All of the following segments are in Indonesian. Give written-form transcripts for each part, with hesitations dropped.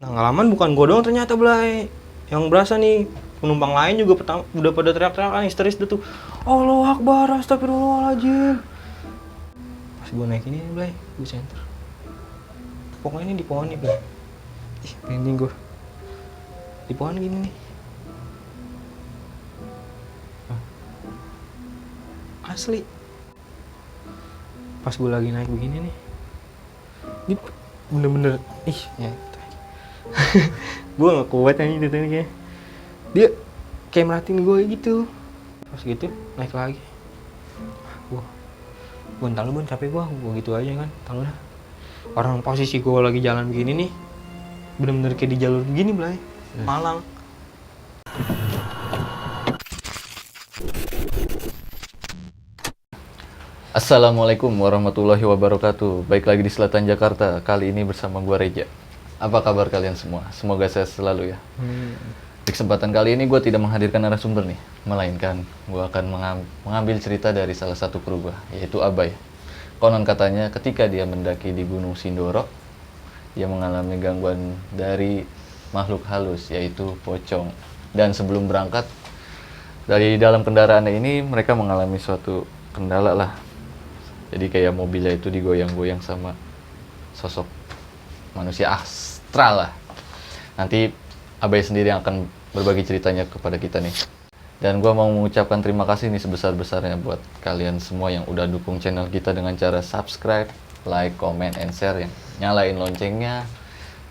Nah, ngalaman bukan gue doang ternyata, Blay. Yang berasa nih, penumpang lain juga udah pada teriak-teriak histeris tuh. Allahu Akbar, astagfirullahaladzim. Pas gue naik ini, Blay, gue center. Pokoknya ini di pohon nih, Blay. Ih, merinding gue. Di pohon gini nih. Asli. Pas gue lagi naik begini nih. Ini bener-bener, ya. Gue gak kuat aja gitu kayaknya. Dia kayak merhatiin gue gitu. Pas gitu naik lagi. Gue ntar lu capek gue gitu aja kan. Tahu dah. Orang posisi gue lagi jalan begini nih, bener-bener kayak di jalur begini, Blay. Malang. Assalamualaikum warahmatullahi wabarakatuh. Baik lagi di Selatan Jakarta. Kali ini bersama gua Reja. Apa kabar kalian semua? Semoga sehat selalu ya. Di kesempatan kali ini gue tidak menghadirkan narasumber nih, melainkan gue akan mengambil cerita dari salah satu kru gue, yaitu Abai. Konon katanya ketika dia mendaki di Gunung Sindoro, dia mengalami gangguan dari makhluk halus, yaitu pocong. Dan sebelum berangkat, dari dalam kendaraan ini mereka mengalami suatu kendala lah. Jadi kayak mobilnya itu digoyang-goyang sama sosok manusia astral lah. Nanti Abai sendiri yang akan berbagi ceritanya kepada kita nih. Dan gue mau mengucapkan terima kasih nih sebesar-besarnya buat kalian semua yang udah dukung channel kita dengan cara subscribe, like, comment, and share, yang nyalain loncengnya.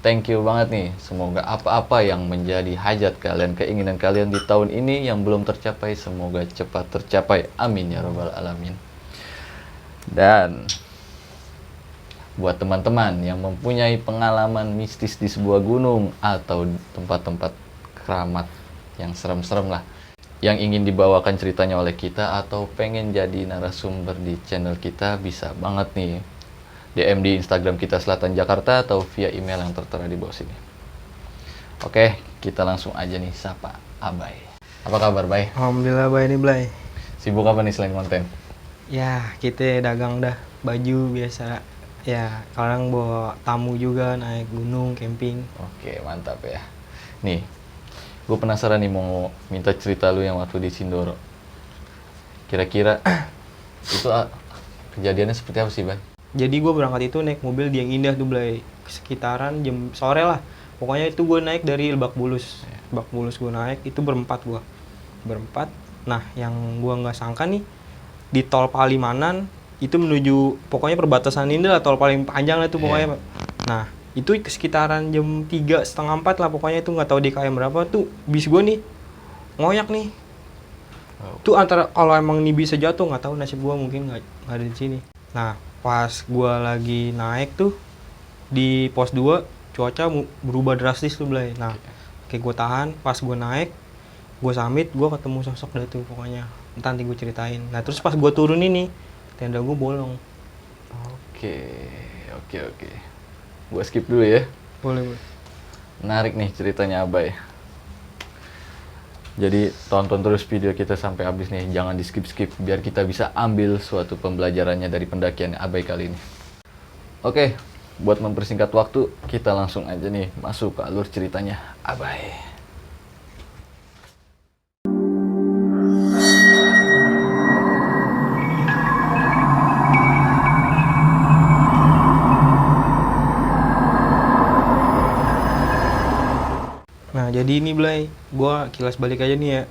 Thank you banget nih. Semoga apa-apa yang menjadi hajat kalian, keinginan kalian di tahun ini yang belum tercapai, semoga cepat tercapai. Amin ya robbal alamin. Dan buat teman-teman yang mempunyai pengalaman mistis di sebuah gunung atau tempat-tempat keramat yang serem-serem lah, yang ingin dibawakan ceritanya oleh kita atau pengen jadi narasumber di channel kita, bisa banget nih DM di Instagram kita Selatan Jakarta atau via email yang tertera di bawah sini. Oke, kita langsung aja nih sapa Abai. Apa kabar, Bay? Alhamdulillah, Bay, ini, Blay. Sibuk apa nih selain konten? Ya, kita dagang dah. Baju biasa. Ya, kadang bawa tamu juga naik gunung, camping. Oke, mantap ya. Nih, gue penasaran nih mau minta cerita lu yang waktu di Sindoro. Kira-kira itu kejadiannya seperti apa sih, Bay? Jadi gue berangkat itu naik mobil Dieng Indah tuh, Blay. Sekitaran jam sore lah. Pokoknya itu gue naik dari Lebak Bulus. Lebak Bulus gue naik, itu berempat gue. Berempat. Nah, yang gue nggak sangka nih, di tol Palimanan, itu menuju, pokoknya perbatasan ini lah, tol paling panjang lah itu pokoknya. Nah, itu sekitaran jam 3:30, 4 lah pokoknya, itu nggak tahu di KM berapa tuh, bis gue nih, ngoyak nih. Tuh antara, kalau emang ini bisa jatuh, nggak tahu nasib gue, mungkin nggak ada di sini. Nah, pas gue lagi naik tuh, di pos 2, cuaca berubah drastis tuh, Blay. Nah, kayak gue tahan, pas gue naik, gue summit, gue ketemu sosok dah tuh pokoknya. Nanti gue ceritain. Nah, terus pas gue turun ini, tenda gue bolong. Oke. Gue skip dulu ya. Boleh. Menarik nih ceritanya Abai. Jadi tonton terus video kita sampai habis nih, jangan di skip-skip biar kita bisa ambil suatu pembelajarannya dari pendakian Abai kali ini. Oke, buat mempersingkat waktu, kita langsung aja nih masuk ke alur ceritanya Abai. Nah, jadi ini, Blay, gue kilas balik aja nih ya.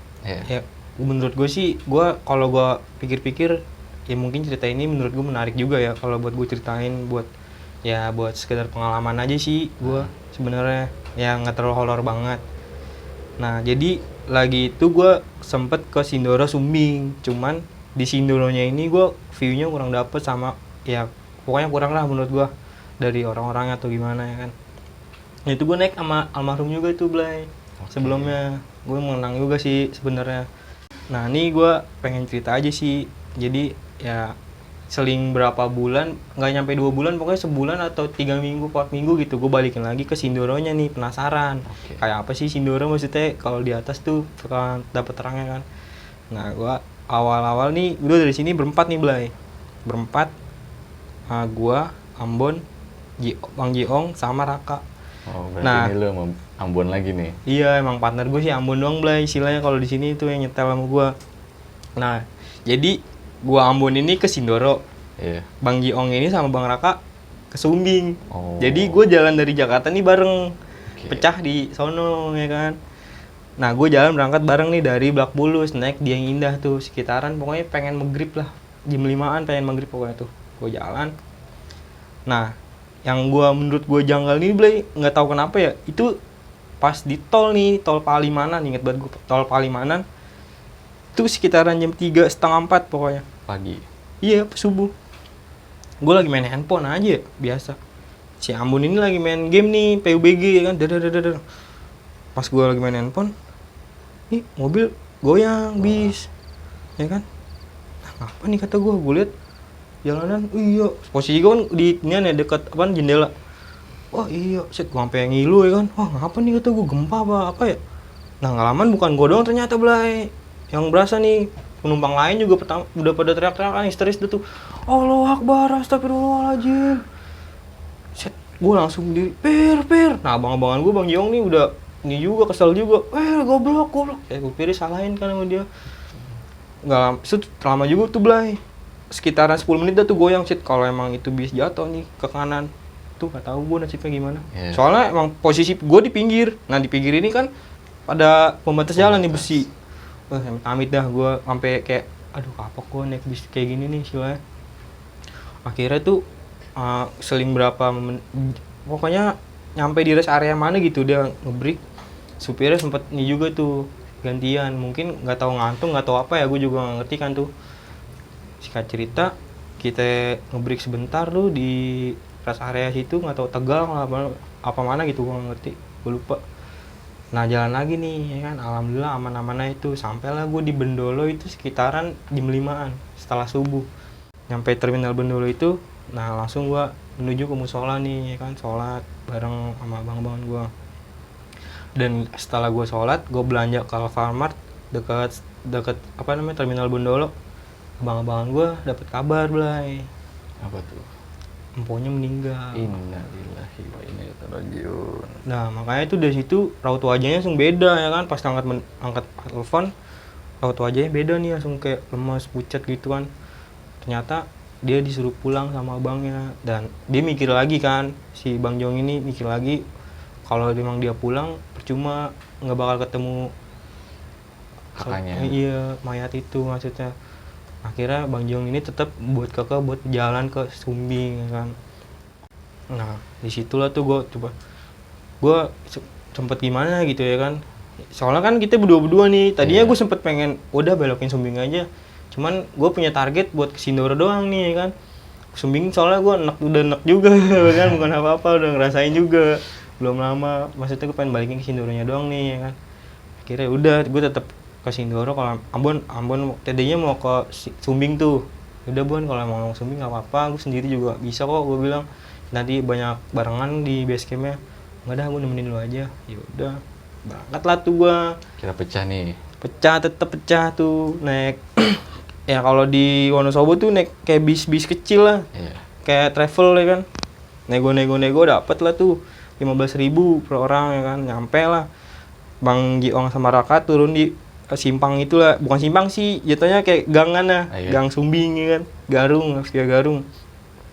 Ya, menurut gue sih, kalau gue pikir-pikir, ya mungkin cerita ini menurut gue menarik juga ya, kalau buat gue ceritain, buat sekedar pengalaman aja sih gue sebenarnya, ya nggak terlalu horor banget. Nah, jadi lagi itu gue sempet ke Sindoro Sumbing, cuman di Sindoronya ini gue view-nya kurang dapet, sama ya pokoknya kurang lah menurut gue dari orang-orangnya atau gimana ya kan. Nah, itu gue naik sama almarhum juga itu, Blay. Sebelumnya gue mengenang juga sih sebenarnya. Nah, ini gue pengen cerita aja sih. Jadi ya seling berapa bulan, nggak nyampe 2 bulan, pokoknya sebulan atau 3 minggu, 4 minggu gitu, gue balikin lagi ke Sindoronya nih, penasaran. Kayak apa sih Sindoro, maksudnya kalau di atas tuh suka dapet terangnya kan. Nah, gue awal-awal nih, gue dari sini berempat nih, Blay. Berempat, gue, Ambon, Bang Jiong, sama Raka. Oh, berarti Nah, ini lu sama Ambon lagi nih. iya emang partner gue sih Ambon doang Blay, istilahnya kalau di sini itu yang nyetel sama gue. Nah, jadi gue Ambon ini ke Sindoro, Iya. Bang Giong ini sama Bang Raka ke Sumbing. Oh. Jadi gue jalan dari Jakarta nih bareng, Oke. pecah di sono ya kan. Nah, gue jalan berangkat bareng nih dari Blak Bulus, naik Dieng Indah tuh, sekitaran pokoknya pengen maghrib lah. Jam 5-an pengen maghrib pokoknya tuh. Gue jalan. Nah, yang menurut gue janggal nih, Blay, nggak tahu kenapa ya, itu pas di tol nih, tol Palimanan, inget banget gue, tol Palimanan. Itu sekitaran jam 3:30, 4 pokoknya. Pagi. Iya, subuh. Gue lagi main handphone aja, biasa. Si Ambon ini lagi main game nih, PUBG ya kan, dadadadadad. Pas gue lagi main handphone, nih mobil goyang bis, ya kan? Nah, apa nih kata gue lihat jalanan, iya, posisi gue kan di ini ya dekat apa jendela. Wah iya, set gue sampai ngilu ya kan. Wah ngapa nih kata gue, gempa apa ya? Nah ngalaman bukan gue doang ternyata Blay, yang berasa nih penumpang lain juga udah pada teriak-teriak histeris tuh. Allahu Akbar, astagfirullahaladzim. Set gue langsung diri, pir. Nah abang-abangan gue Bang Jong nih udah ini juga kesel juga, goblok. Gue pilih salahin kan sama dia. Nggak lama, lama juga tuh Blay. Sekitaran 10 menit dah tuh goyang shit. Kalau emang itu bis jatuh nih ke kanan, tuh gak tahu gue nasibnya gimana. Yeah. Soalnya emang posisi gue di pinggir. Nah di pinggir ini kan ada pembatas jalan nih besi. Amit dah gue sampai kayak aduh kapok gue naik bis kayak gini nih istilahnya. Akhirnya tuh seling berapa pokoknya nyampe di rest area mana gitu dia ngebreak. Supirnya sempet nih juga tuh gantian, mungkin nggak tahu ngantung nggak tahu apa ya, gue juga nggak ngerti kan tuh. Singkat cerita kita ngebreak sebentar tuh di rest area situ, nggak tahu Tegal apa mana gitu, gue nggak ngerti, gue lupa. Nah jalan lagi nih ya kan, alhamdulillah aman-amannya itu. Sampailah gue di Bendolo itu sekitaran jam 5-an setelah subuh. Nyampe terminal Bendolo itu, nah langsung gue menuju ke musola nih ya kan, sholat bareng sama abang-abangan gue. Dan setelah gue sholat, gue belanja ke Alfamart dekat apa namanya terminal Bendolo. Abang-abangan gue dapet kabar Blay, Apa tuh? emponya meninggal. Innalillahi wa inna ilaihi raji'un. Nah makanya itu dari situ raut wajahnya langsung beda ya kan, pas angkat telepon raut wajahnya beda nih, langsung kayak lemas pucat gitu kan. Ternyata dia disuruh pulang sama abangnya, dan dia mikir lagi kan, si Bang Jong ini mikir lagi kalau memang dia pulang percuma, nggak bakal ketemu Kakaknya. Iya, mayat itu maksudnya. Akhirnya Bang Jong ini tetap buat kakak buat jalan ke Sumbing ya kan. Nah disitulah tuh gue sempet gimana gitu ya kan, soalnya kan kita berdua nih tadinya. Gue sempet pengen udah belokin Sumbing aja, cuman gue punya target buat ke Sindoro doang nih ya kan. Sumbing soalnya gue udah enak juga kan, bukan apa-apa, udah ngerasain juga belum lama. Maksudnya gue pengen balikin ke Sindoronya doang nih ya kan. Akhirnya udah gue tetap ke Sindoro. Kalau Ambon tadinya mau ke Sumbing tuh, udah Bon kalau mau Sumbing nggak apa-apa, gue sendiri juga bisa kok, gue bilang. Nanti banyak barengan di base campnya, nggak dah gue nemenin lu aja. Ya udah berangkat lah tuh gue. Kira pecah nih. Tetap pecah tuh naik. Ya kalau di Wonosobo tuh naik kayak bis kecil lah. Iya. Kayak travel ya kan. Nego dapet lah tuh 15.000 per orang ya kan. Nyampe lah Bang Giong sama Raka turun di simpang itulah, bukan simpang sih, jatuhnya kayak gangan lah. Iya. Gang Sumbing ya kan. Garung.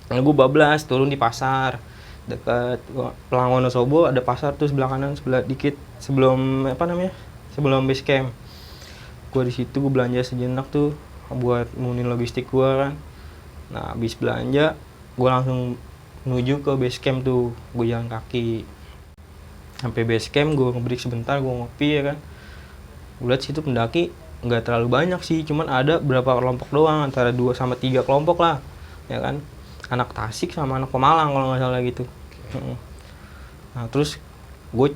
Nah, gue bablas turun di pasar dekat Pelang Wonosobo, ada pasar tuh sebelah kanan, sebelah dikit sebelum sebelum base camp. Gue di situ gue belanja sejenak tuh buat nurunin logistik gue kan. Nah habis belanja gue langsung menuju ke base camp tuh, gue jalan kaki sampai base camp. Gue ngebreak sebentar, gue ngopi ya kan. Gue liat situ pendaki nggak terlalu banyak sih, cuman ada berapa kelompok doang, antara 2-3 kelompok lah ya kan. Anak Tasik sama anak Pemalang kalau nggak salah gitu. Nah terus gue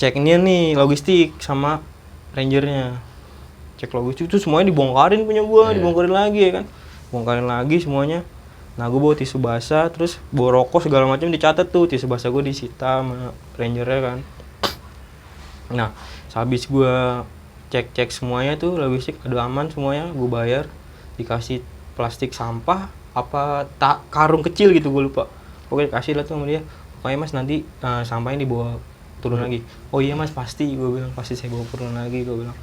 cek ini nih logistik sama rangernya, cek logistik itu semuanya dibongkarin punya gue. Dibongkarin lagi ya kan, bongkarin lagi semuanya. Nah gue bawa tisu basah, terus bawa rokok segala macam dicatat tuh, tisu basah gue disita sama rangernya kan. Nah habis gue cek semuanya tuh logistik udah aman semuanya, gue bayar, dikasih plastik sampah apa karung kecil gitu, gue lupa, pokoknya kasih lah tuh sama dia. pokoknya mas nanti sampahnya dibawa turun lagi. Oh iya mas, pasti, gue bilang pasti saya bawa turun lagi, gue bilang.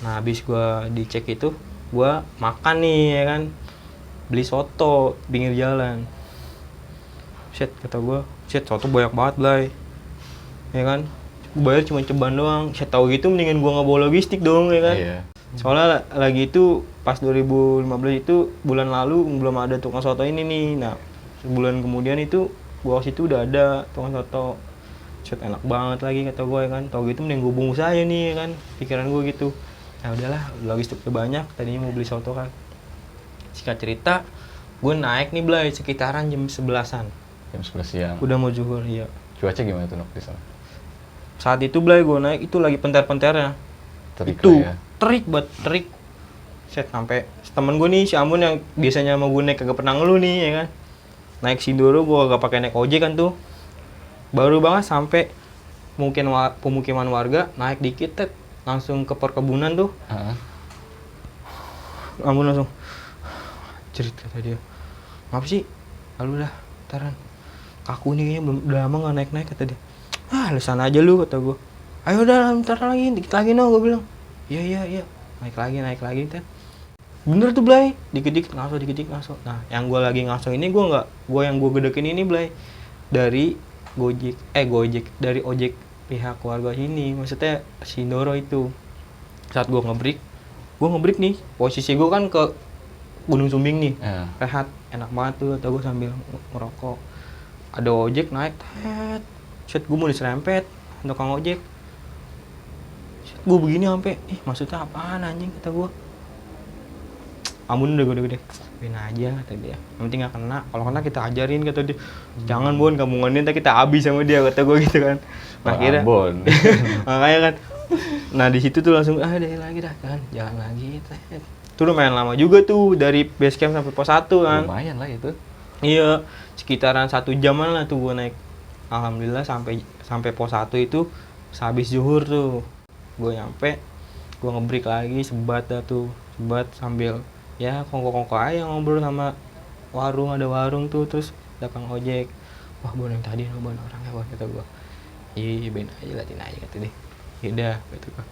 Nah habis gue dicek itu, gue makan nih ya kan, beli soto pinggir jalan. Shit, kata gue, shit soto banyak banget Blay, ya kan. Gue bayar cuma ceban doang. Shit, tahu gitu mendingan gue nggak bawa logistik dong ya kan. Soalnya lagi itu pas 2015 itu bulan lalu belum ada tukang soto ini nih. Nah sebulan kemudian itu gue situ udah ada tukang soto. Shit, enak banget lagi kata gue ya kan. Tau gitu mending gue bungkus aja nih ya kan, pikiran gue gitu. Nah udahlah, logistiknya banyak, tadinya mau beli soto kan. Singkat cerita, gue naik nih Blay sekitaran jam 11-an. Jam 11 siang. Udah mau zuhur, iya. Cuaca gimana tuh Nok di sana? Saat itu Blay gue naik itu lagi penter-penternya. Terik Itu lah ya. terik banget, terik. Set sampai temen gue nih si Amun yang biasanya sama gue naik kagak pernah ngeluh nih ya kan. Naik Sindoro gue gak pakai naik ojek kan tuh. Baru banget sampai mungkin pemukiman warga, naik dikit tet, langsung ke perkebunan tuh. Amun langsung cerit kata dia. Ngapa sih? Lalu dah, taran. Kaku nih kayaknya belum udah lama gak naik-naik kata dia. Alasan aja lu kata gue. Ayo udah bentar lagi, dikit lagi no, gue bilang. Iya. Naik lagi tet. Bener tuh Blay, dikit-dikit ngaso. Nah, yang gue lagi ngaso ini yang gue gedekin ini Blay dari Gojek dari ojek pihak keluarga sini, maksudnya Sindoro itu. Saat gue ngebreak nih, posisi gue kan ke Gunung Sumbing nih, rehat, enak banget tuh, atau gue sambil ngerokok. Ada ojek naik, set gue mau diserempet, tukang ojek. Set gue begini sampai, maksudnya apaan anjing kata gue. Amun udah gede-gede, main aja kata dia. Yang penting gak kena, kalau kena kita ajarin kata dia. Jangan Bon, kamu ngonin ntar kita habis sama dia kata gue gitu kan. Nah kira, makanya kan. Nah di situ tuh langsung dari lagi dah kan, jalan lagi. Itu lumayan lama juga tuh dari base camp sampai pos 1 kan. Lumayan lah itu. Iya, sekitaran 1 jaman lah tuh gue naik. Alhamdulillah sampai pos 1 itu sehabis zuhur tuh. Gue nyampe, gue ngebreak lagi, sebat sambil ya kongko-kongko aja ngobrol sama ada warung tuh, terus datang ojek. Wah Bon yang tadi no Bon orangnya Bon kata gue. Iya ben aja latin aja kata dia. Yaudah gitu kan.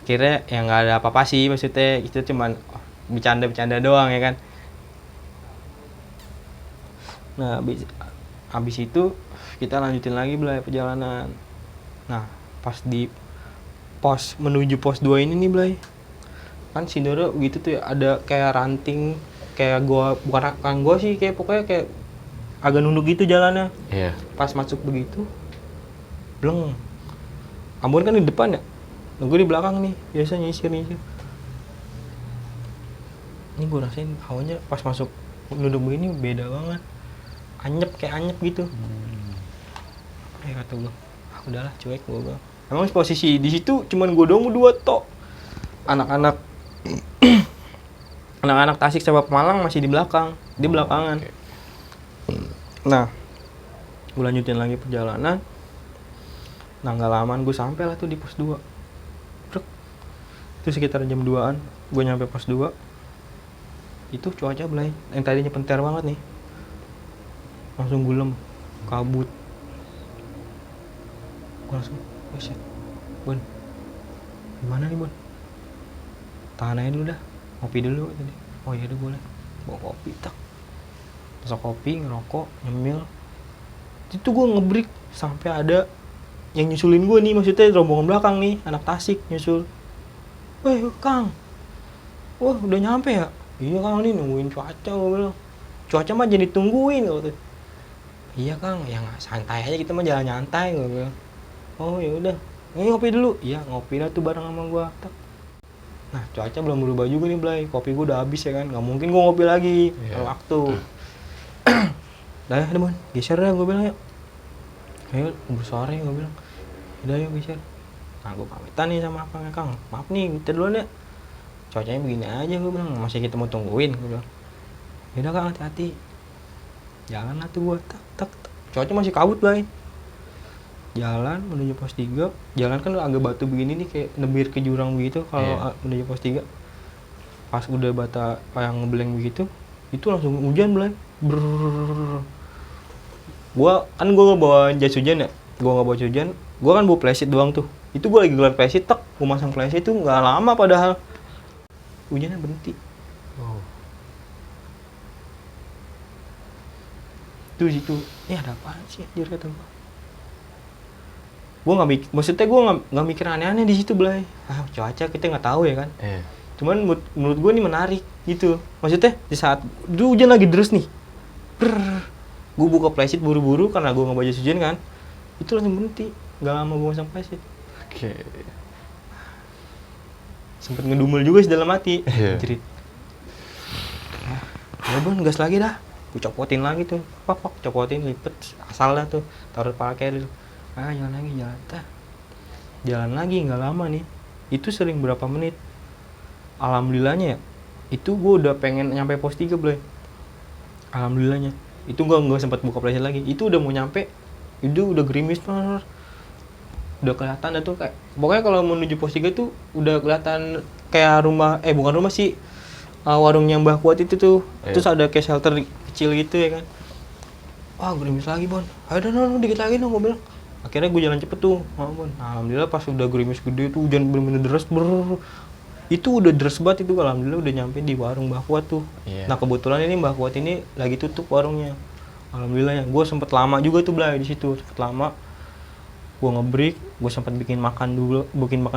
Akhirnya ya nggak ada apa-apa sih, maksudnya itu cuman bercanda doang ya kan. Nah abis itu kita lanjutin lagi Blay perjalanan. Nah pas di menuju pos 2 ini nih Blay, kan Sindoro gitu tuh ya, ada kayak ranting, kayak bukan gua sih, kayak pokoknya kayak agak nunduk gitu jalannya. Iya. Pas masuk begitu, bleng. Ambon kan di depan ya, gue di belakang nih, biasa nyisir. Ini gue rasain awalnya pas masuk nunduk begini beda banget, kayak anyep gitu. Kata gue, udahlah cuek gue bilang. Emang posisi di situ cuman gue doang berdua tok. Anak-anak Tasik sama Pemalang masih di belakang, di belakangan. Nah, gue lanjutin lagi perjalanan. Nah, gak lamaan gue sampai lah tuh di pos 2. Itu sekitar jam 2-an, gue nyampe pos 2. Itu cuaca Blay, yang tadinya penter banget nih, langsung gulem, kabut. Gue langsung, shit, Bon, gimana nih Bon? Tahan aja dulu dah, ngopi dulu tadi. Oh iya udah boleh, bawa kopi tak. Masak kopi, ngerokok, nyemil. Itu gue ngebreak sampai ada yang nyusulin gue nih, maksudnya rombongan belakang nih, anak Tasik nyusul. Weh Kang, wah udah nyampe ya? Iya Kang, nih nungguin cuaca, gue bilang. Cuaca mah jadi tungguin gitu. Iya Kang, ya nggak santai aja, kita mah jalan nyantai, gue bilang. Oh ya udah, ngopi dulu. Iya ngopi dah tuh bareng sama gue. Nah cuaca belum berubah juga nih Blay, kopi gue udah habis ya kan, nggak mungkin gue ngopi lagi waktu. Dah ya Bon, geser dah gue bilang yuk. Ayo bersore gue bilang. Udah yuk geser. Nah gue pamitan nih sama Kang, maaf nih kita duluan ya. Cuacanya begini aja gue bilang, masih kita mau tungguin gue bilang. Yaudah Kang, hati-hati. Jalan lah tuh gue, tak. Cuaca masih kabut Blay. Jalan menuju pos 3, jalan kan agak batu begini nih, kayak nebir ke jurang begitu kalau menuju pos 3. Pas udah bata yang ngebleng begitu, itu langsung hujan Blay. Gue bawa jas hujan ya, gue nggak bawa jas hujan, gue kan bawa flashlight doang tuh. Itu gue lagi gelar flashlight, gue masang flashlight itu nggak lama padahal hujannya berhenti. Tuh situ, ya ada apaan sih anjir kata gue. Gue maksudnya gue nggak mikir aneh-aneh di situ Blay. Cuaca kita nggak tahu ya kan. Cuman menurut gue ini menarik gitu. Maksudnya di saat itu hujan lagi deras nih, gue buka flashlight buru-buru karena gue nggak bawa jas hujan kan. Itu langsung berhenti, nggak lama gue masang flashlight. Sempet ngedumel juga sih dalam hati. Jerit. Ya bun, gas lagi dah. Gue copotin lagi tuh, copotin, lipet, asal dah tuh, taruh pala carrier. Jalan lagi, nggak lama nih. Itu sering berapa menit. Alhamdulillahnya ya, itu gue udah pengen nyampe pos 3 Blay. Alhamdulillahnya. Itu gue nggak sempat buka flashlight lagi. Itu udah mau nyampe, itu udah gerimis banget. Udah kelihatan tuh kayak, pokoknya kalau menuju pos 3 tuh udah kelihatan kayak rumah, bukan rumah sih, warungnya Mbah Kuat itu tuh. Terus ada kayak shelter kecil gitu ya kan. Wah gerimis lagi Bon, ayo dong dikit lagi dong, gue bilang. Akhirnya gue jalan cepet tuh, Bon. Alhamdulillah pas udah gerimis gede tuh, hujan bener-bener deras, itu udah deras banget itu. Alhamdulillah udah nyampe di warung Mbah Kuat tuh. Nah kebetulan ini Mbah Kuat ini lagi tutup warungnya. Alhamdulillah ya, gue sempet lama juga tuh Blay di situ, sempet lama. Gue nge-break, gue sempet bikin makan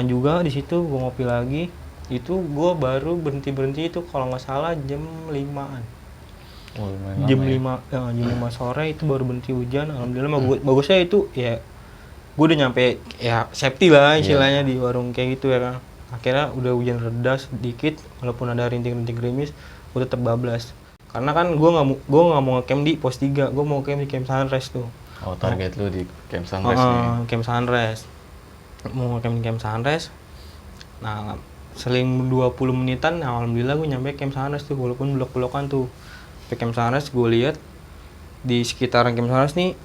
juga di situ, gue ngopi lagi. Itu gue baru berhenti itu kalau nggak salah jam 5-an. Jam 5 sore itu baru berhenti hujan. Alhamdulillah bagusnya itu ya gue udah nyampe ya safety lah istilahnya di warung kayak gitu ya kan. Akhirnya udah hujan reda sedikit, walaupun ada rintik-rintik gerimis, gue tetap bablas. Karena kan gue nggak mau ngecamp di pos 3, gue mau camp di Camp Sunrise tuh. Target lu di Camp Sunrise nih. Camp Sunrise. Mau camp di Camp Sunrise. Nah, seling 20 menitan, alhamdulillah gue nyampe Camp Sunrise tuh, walaupun blok-blokan tuh. Sampai Camp Sunrise gue lihat di sekitaran Camp Sunrise nih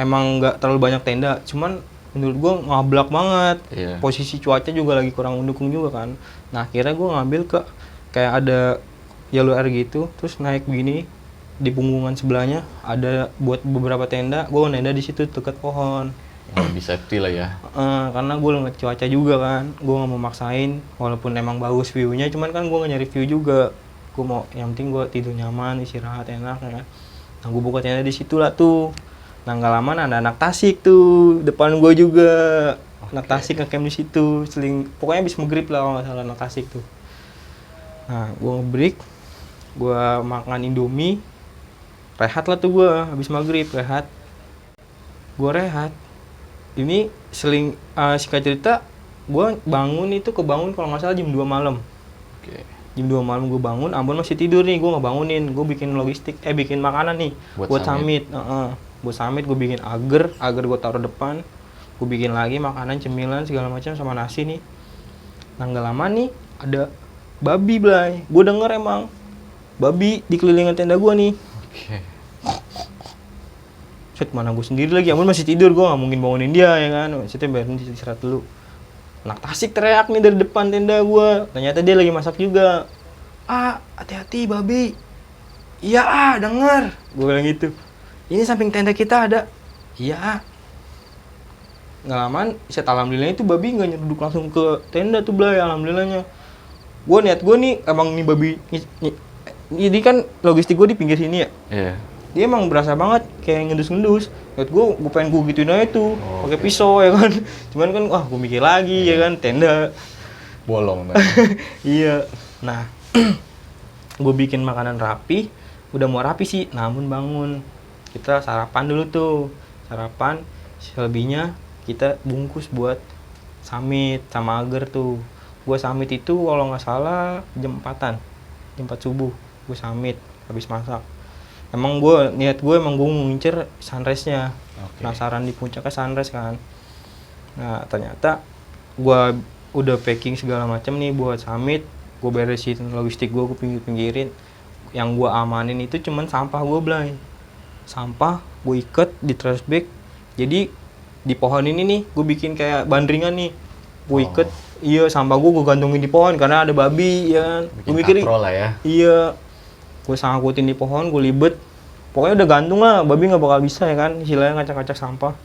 emang nggak terlalu banyak tenda, cuman menurut gue ngablak banget. Posisi cuaca juga lagi kurang mendukung juga kan. Nah akhirnya gue ngambil ke kayak ada jalur air gitu, terus naik begini di punggungan sebelahnya ada buat beberapa tenda. Gue nenda di situ dekat pohon. Lebih safety lah ya. Karena gue ngeliat cuaca juga kan, gue nggak mau maksain walaupun emang bagus view-nya, cuman kan gue nggak nyari view juga. Gue mau yang penting gue tidur nyaman, istirahat enak ya kan. Nah gue buka tenda di situ lah tuh. Nah nggak lama ada anak Tasik tuh depan gue juga. Anak Tasik ngecamp di situ, pokoknya habis maghrib lah kalau nggak salah anak Tasik tuh. Nah gue nge-break, gue makan Indomie, rehat lah tuh gue habis maghrib rehat. Gue rehat. Ini singkat cerita, gue bangun itu kebangun kalau nggak salah jam 2 malam. Jam 2 malam gue bangun, Ambon masih tidur nih, gue nggak bangunin. Gue bikin bikin makanan nih buat summit. Buat summit gue bikin agar gue taruh depan. Gue bikin lagi makanan, cemilan segala macam sama nasi nih. Nah nggak lama nih ada babi Blay. Gue denger emang babi di kelilingan tenda gue nih. Set mana gue sendiri lagi, Ambon masih tidur, gue nggak mungkin bangunin dia ya kan. Maksudnya biarin istirahat dulu. Anak Tasik teriak nih dari depan tenda gue. Ternyata dia lagi masak juga. Hati-hati babi. Iya denger. Gue bilang gitu. Ini samping tenda kita ada. Iya. Nggak lama, alhamdulillah itu babi nggak nyeruduk langsung ke tenda tuh Blay, alhamdulillahnya. Gue nih emang nih babi. Jadi kan logistik gue di pinggir sini ya. Dia emang berasa banget kayak ngendus-ngendus. Lihat gue pengen gue gituin aja tuh, pakai pisau ya kan. Cuman kan gue mikir lagi ya kan, tenda bolong. Iya. Nah, gue bikin makanan rapi, udah mau rapi sih, namun bangun. Kita sarapan dulu tuh, selebihnya kita bungkus buat summit sama agar tuh. Gue summit itu kalau nggak salah jam 4-an, jam 4 subuh, gue summit habis masak. Emang gue mau ngincer sunrise-nya. Penasaran di puncaknya sunrise kan. Nah ternyata gue udah packing segala macam nih buat summit. Gue beresin logistik gue pinggir-pinggirin. Yang gue amanin itu cuman sampah gue Blay. Sampah gue ikat di trash bag. Jadi di pohon ini nih gue bikin kayak bandringan nih. Gue ikat, sampah gue gantungin di pohon karena ada babi ya kan. Gue mikirin lah ya. Iya. Gue sangkutin di pohon, gue libet, Pokoknya udah gantung lah, babi nggak bakal bisa ya kan, istilahnya ngacak-ngacak sampah.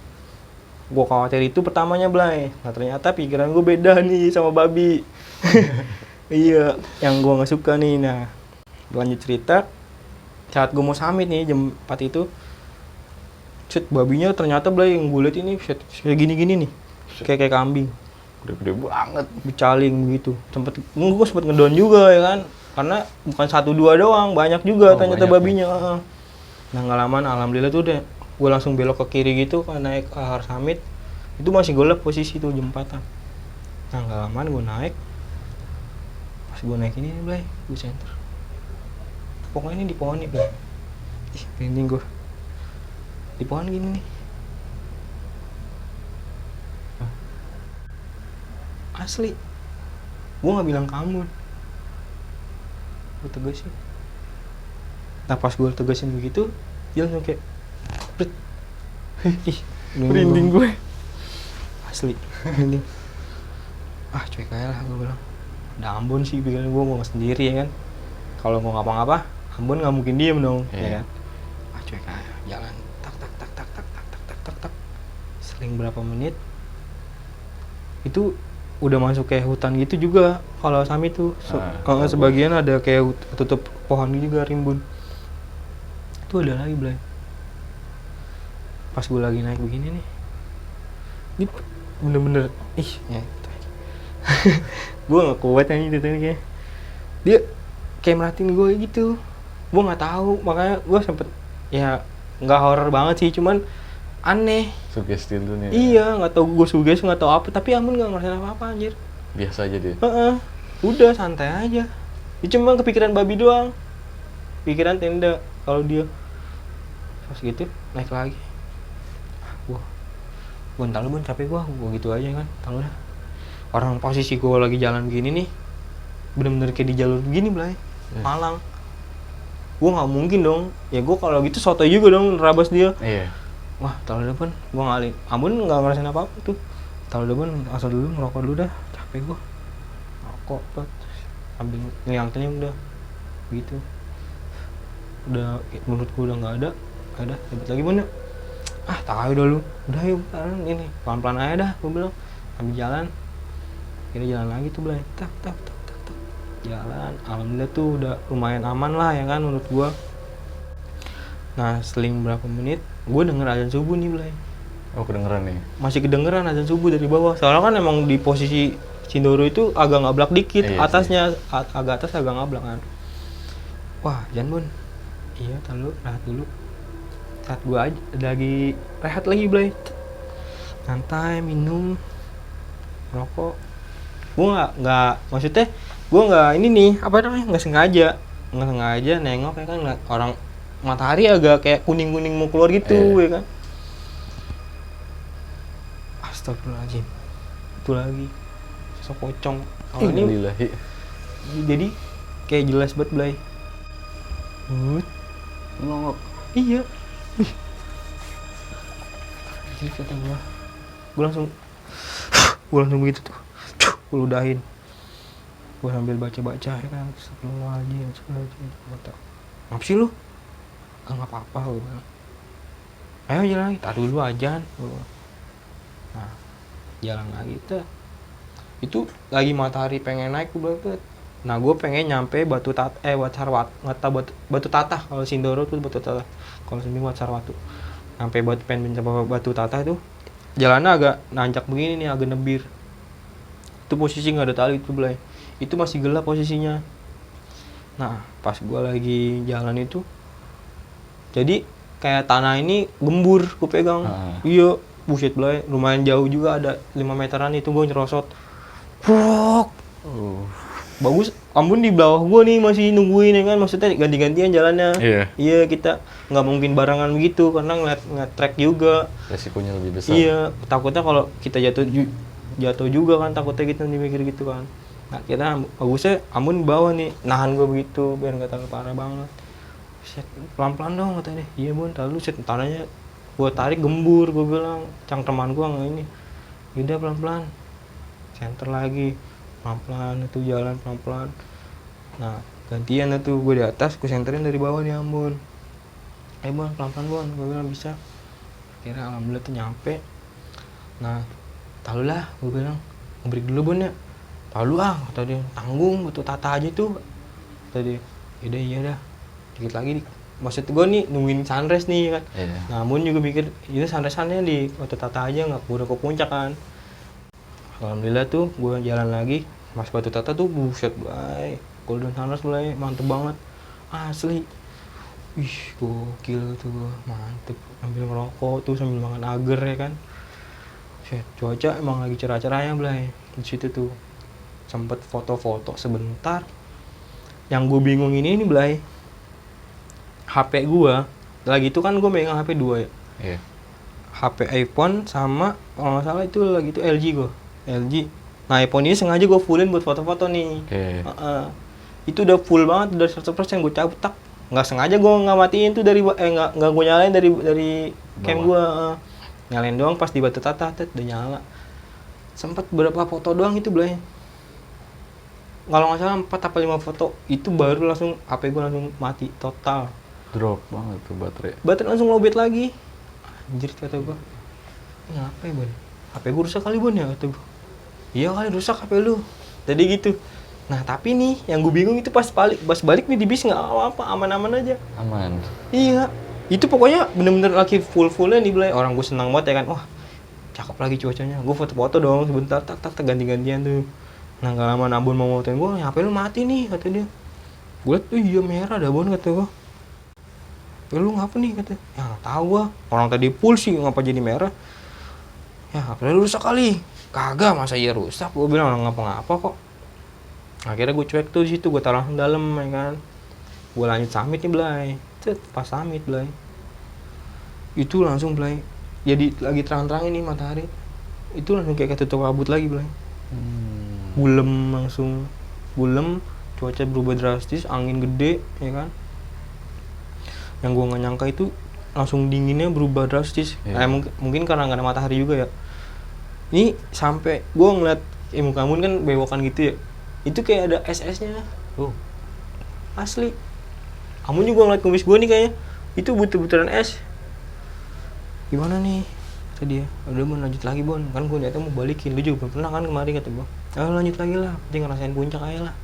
Gue khawatir itu pertamanya Blay. Nah ternyata pikiran gue beda nih sama babi. Iya, yang gue nggak suka nih. Nah, lanjut cerita. Saat gue mau summit nih jam 4 itu, set babinya ternyata Blay yang gue liat ini kayak gini-gini nih, kayak kambing. Gede-gede banget. Bicaling begitu. Gue sempet ngedown juga ya kan, karena bukan 1-2 doang, banyak juga ternyata banyak babinya. Nah nggak lama, alhamdulillah tuh deh, gue langsung belok ke kiri gitu kan, naik ke Har Summit. Itu masih gelap posisi tuh jam 4-an. Nah nggak lama gue naik, pas gue naik ini nih Blay, gue center. Pokoknya ini di pohon nih Blay. Ih, merinding gue. Di pohon gini nih. Asli. Gue nggak bilang kamu. Gue tegasin. Nah pas gue tegasin begitu, dia langsung kayak ih, merinding gue. Asli, merinding. Ah cuek aja lah gue bilang. Udah Ambon sih, pikiran gue mau sendiri ya kan. Kalau mau ngapa-ngapa, Ambon nggak mungkin diem dong, ya kan. Ah cuek aja, jalan tak tak tak tak tak tak tak tak tak tak. Seling berapa menit, itu udah masuk kayak hutan gitu juga. Kalau Summit tuh, kalau sebagian ada kayak tutup pohon juga, rimbun. Itu ada lagi Blay. Pas gue lagi naik begini nih, ini bener-bener ya. Gue nggak kuat aja itu kayak dia kayak merhatiin gue gitu. Gue nggak tahu, makanya gue sempet ya nggak horor banget sih, cuman aneh. Sugesti tuh nih. Iya, nggak tahu gue sugesti nggak tahu apa, tapi Amun nggak ngerasain apa-apa anjir. Biasa aja dia. Udah santai aja. Dia cuma kepikiran babi doang, pikiran tenda. Kalau dia pas gitu naik lagi, gue ntar lu Bun, capek gue gitu aja kan. Tahu dah, orang posisi gue lagi jalan begini nih, bener-bener kayak di jalur begini Blay, Malang. Gue nggak mungkin dong, ya gue kalau gitu soto juga dong nerabas dia. Iya. Wah tahu dah Bun, gue ngalih. Amun nggak ngerasain apa-apa tuh. Tahu dah Bun, asal dulu ngerokok dulu dah, capek gue. Rokok, ambil ngeliang-ngeliang udah, gitu. Udah menurut gue udah nggak ada, ribet lagi Bun. Ah tahu dah lu, udah yuk ini pelan-pelan aja dah, gue bilang. Ambil jalan, kira jalan lagi tuh Blay, tak tak tak tak tak, jalan. Alhamdulillah tuh udah lumayan aman lah ya kan menurut gue. Nah seling berapa menit, gue denger azan subuh nih Blay. Oh kedengeran nih? Masih kedengeran azan subuh dari bawah, soalnya kan emang di posisi Sindoro itu agak ngablak dikit, atasnya agak atas agak ngablak kan. Wah jangan Bun, iya tar lu rehat dulu. Saat gue aja lagi rehat lagi Blay, santai minum rokok. Gue nggak maksudnya gue nggak ini nih apa namanya, nggak sengaja nengok ya kan, orang matahari agak kayak kuning mau keluar gitu ya kan. Astagfirullahaladzim, itu lagi sosok pocong. Ini jadi kayak jelas banget Blay. Ngongok. Iya. Jadi kata gue langsung begitu tuh, gue ludahin. Gue sambil baca-baca ya kan, astagfirullahaladzim. Ngapa sih lu? Gak apa-apa gue bilang. Ayo jalan lagi, tar dulu azan. Nah, jalan lagi tuh. Itu lagi matahari pengen naik banget. Nah, gue pengen nyampe Batu Tatah. Kalau Sindoro tuh Batu Tatah. Kalau Sindoro Watsarwatu. Sampai pengen mencoba Batu Tatah itu jalannya agak nanjak begini nih, agak nebir. Itu posisi nggak ada tali itu Blay. Itu masih gelap posisinya. Nah, pas gue lagi jalan itu, jadi kayak tanah ini gembur gue pegang. Iya, buset Blay. Lumayan jauh juga, ada 5 meteran itu gue nyerosot. Bagus, Ambon di bawah gue nih masih nungguin ya kan, maksudnya ganti-gantian jalannya. Iya, kita nggak mungkin barengan begitu karena nge-track juga. Resikonya lebih besar. Iya, takutnya kalau kita jatuh juga kan, takutnya kita mikir gitu kan. Nah, kita bagusnya Ambon bawah nih, nahan gue begitu biar nggak terlalu parah banget. Set, pelan-pelan dong katanya. Iya Bun, lalu set tanahnya gue tarik gembur, gue bilang cangkeman gue nggak ini. Udah pelan-pelan, center lagi. Pelan-pelan itu jalan pelan-pelan. Nah gantian itu gue di atas, gue senterin dari bawah nih Ambon. ayo Bon pelan-pelan Bon, gue bilang bisa. Akhirnya alhamdulillah tuh nyampe. Nah tahu lah, gue bilang ngebreak dulu Bon ya. Tahu lu kata dia, tanggung butuh tata aja tuh. Kata dia, yaudah iya dah, dikit lagi maksud gue nih nungguin sunrise nih kan. Namun juga mikir ini sunrise-nya di Batu Tata aja, nggak udah ke puncak kan. Alhamdulillah tuh gue jalan lagi mas Batu Tata tuh buset Blay, golden sunrise Blay, mantep banget asli. Ih gokil tuh, mantep, sambil ngerokok tuh sambil makan agar ya kan. Shit, cuaca emang lagi cerah-cerahnya Blay. Di situ tuh sempet foto-foto sebentar. Yang gue bingung ini Blay, HP gue lagi itu kan gue megang HP 2 ya. HP iPhone sama kalau nggak salah itu lagi itu LG gue, LG. Nah iPhone ini sengaja gue fullin buat foto-foto nih. Itu udah full banget, udah 100% gue cabut tak. Nggak sengaja gue nggak matiin tuh dari nggak gue nyalain dari cam gue. Nyalain doang pas di Batu Tata udah nyala. Sempet berapa foto doang itu Blay. Kalau nggak salah 4 atau 5 foto itu baru langsung HP gue langsung mati total. Drop banget tuh baterai. Baterai langsung lowbat lagi. Anjir kata gue. Ngapa ya Bon? HP gue rusak kali Bon ya kata gue. Iya kali rusak HP lu. Tadi gitu. Nah tapi nih yang gue bingung itu pas balik nih di bis nggak apa-apa, aman-aman aja. Aman. Iya. Itu pokoknya bener-bener lagi full-fullnya nih Blay. Orang gue senang banget ya kan. Wah cakep lagi cuacanya. Gue foto-foto dong sebentar tak ganti-gantian tuh. Nah gak lama Nabun mau motoin gue, HP lu mati nih kata dia. Gue liat, iya merah dah Bon kata gue. Ya lu ngapa nih kata. Ya gak tau gue, orang tadi full sih ngapa jadi merah. Ya HP lu rusak kali. Kagak masa iya rusak, gue bilang orang ngapa-ngapa kok. Akhirnya gue cuek tuh di situ, gue taruh dalam ya kan. Gue lanjut summit nih Blay. Pas summit Blay. Itu langsung Blay. Jadi lagi terang-terang ini matahari. Itu langsung kayak ketutup kabut lagi Blay. Bulem langsung, bulem, cuaca berubah drastis, angin gede ya kan. Yang gue nggak nyangka itu langsung dinginnya berubah drastis. Mungkin karena nggak ada matahari juga ya. Ini sampai gue ngeliat muka Amun kan bewokan gitu ya, itu kayak ada es-esnya. Asli. Amun juga ngeliat kumis gue nih kayaknya itu butir-butiran es. Gimana nih kata dia, udah Bon lanjut lagi Bon, kan gue nyata mau balikin, lu juga belum pernah kan kemarin kata gue. Lanjut lagi lah, penting ngerasain puncak aja lah.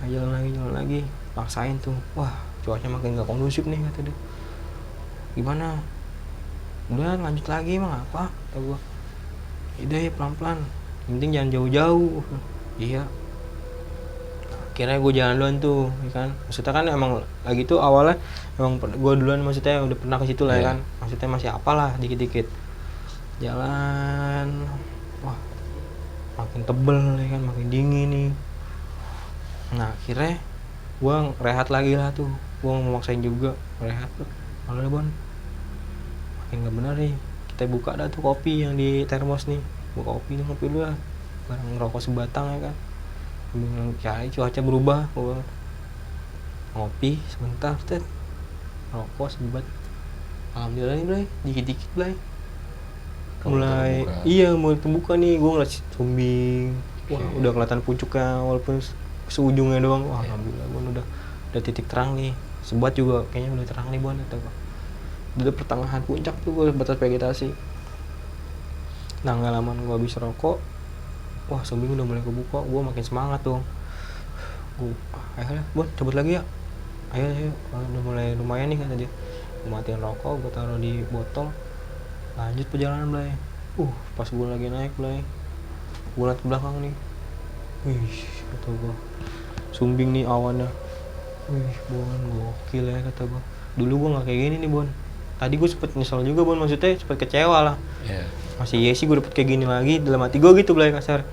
Jalan lagi, paksain tuh. Wah cuaca makin gak kondusif nih kata dia. Gimana? Udah lanjut lagi emang apa? Kata gue. Udah ya pelan-pelan, yang penting jangan jauh-jauh. Iya. Akhirnya gue jalan duluan tuh, ya kan. Maksudnya kan emang lagi tuh awalnya emang gue duluan, maksudnya udah pernah ke situ lah ya kan. Maksudnya masih apalah dikit-dikit. Jalan, wah makin tebel ya kan, makin dingin nih. Nah akhirnya gue rehat lagi lah tuh, gue memaksain juga rehat tuh. Malah Bon, makin gak bener nih. Kita buka dah tuh kopi yang di termos nih, buka kopi dulu lah, bareng ngerokok sebatang ya kan. Kayak cuaca berubah, gue ngopi sebentar, rokok sebat. Alhamdulillah nih Blay, dikit-dikit Blay. Mulai mulai terbuka nih, gue ngeliat Sumbing. Wah udah kelihatan puncuknya walaupun seujungnya doang. Wah alhamdulillah Bon, udah titik terang nih. Sebat juga kayaknya udah terang nih Bon, atau udah pertengahan puncak tuh gue batas vegetasi. Nah gak lama gue habis rokok, wah Sumbing udah mulai kebuka, gue makin semangat tuh. Gue ayo Bon cabut lagi ya, ayo udah mulai lumayan nih kata dia. Gue matiin rokok, gue taruh di botol, lanjut perjalanan Blay. Pas gue lagi naik Blay, gue liat ke belakang nih, wih kata gue, Sumbing nih awannya. Wih Bon gokil ya kata gue. Dulu gue nggak kayak gini nih Bon. Tadi gue sempet nyesel juga Bon, maksudnya sempet kecewa lah. Masih iya sih gue dapet kayak gini lagi dalam hati gue gitu Blay, kasar.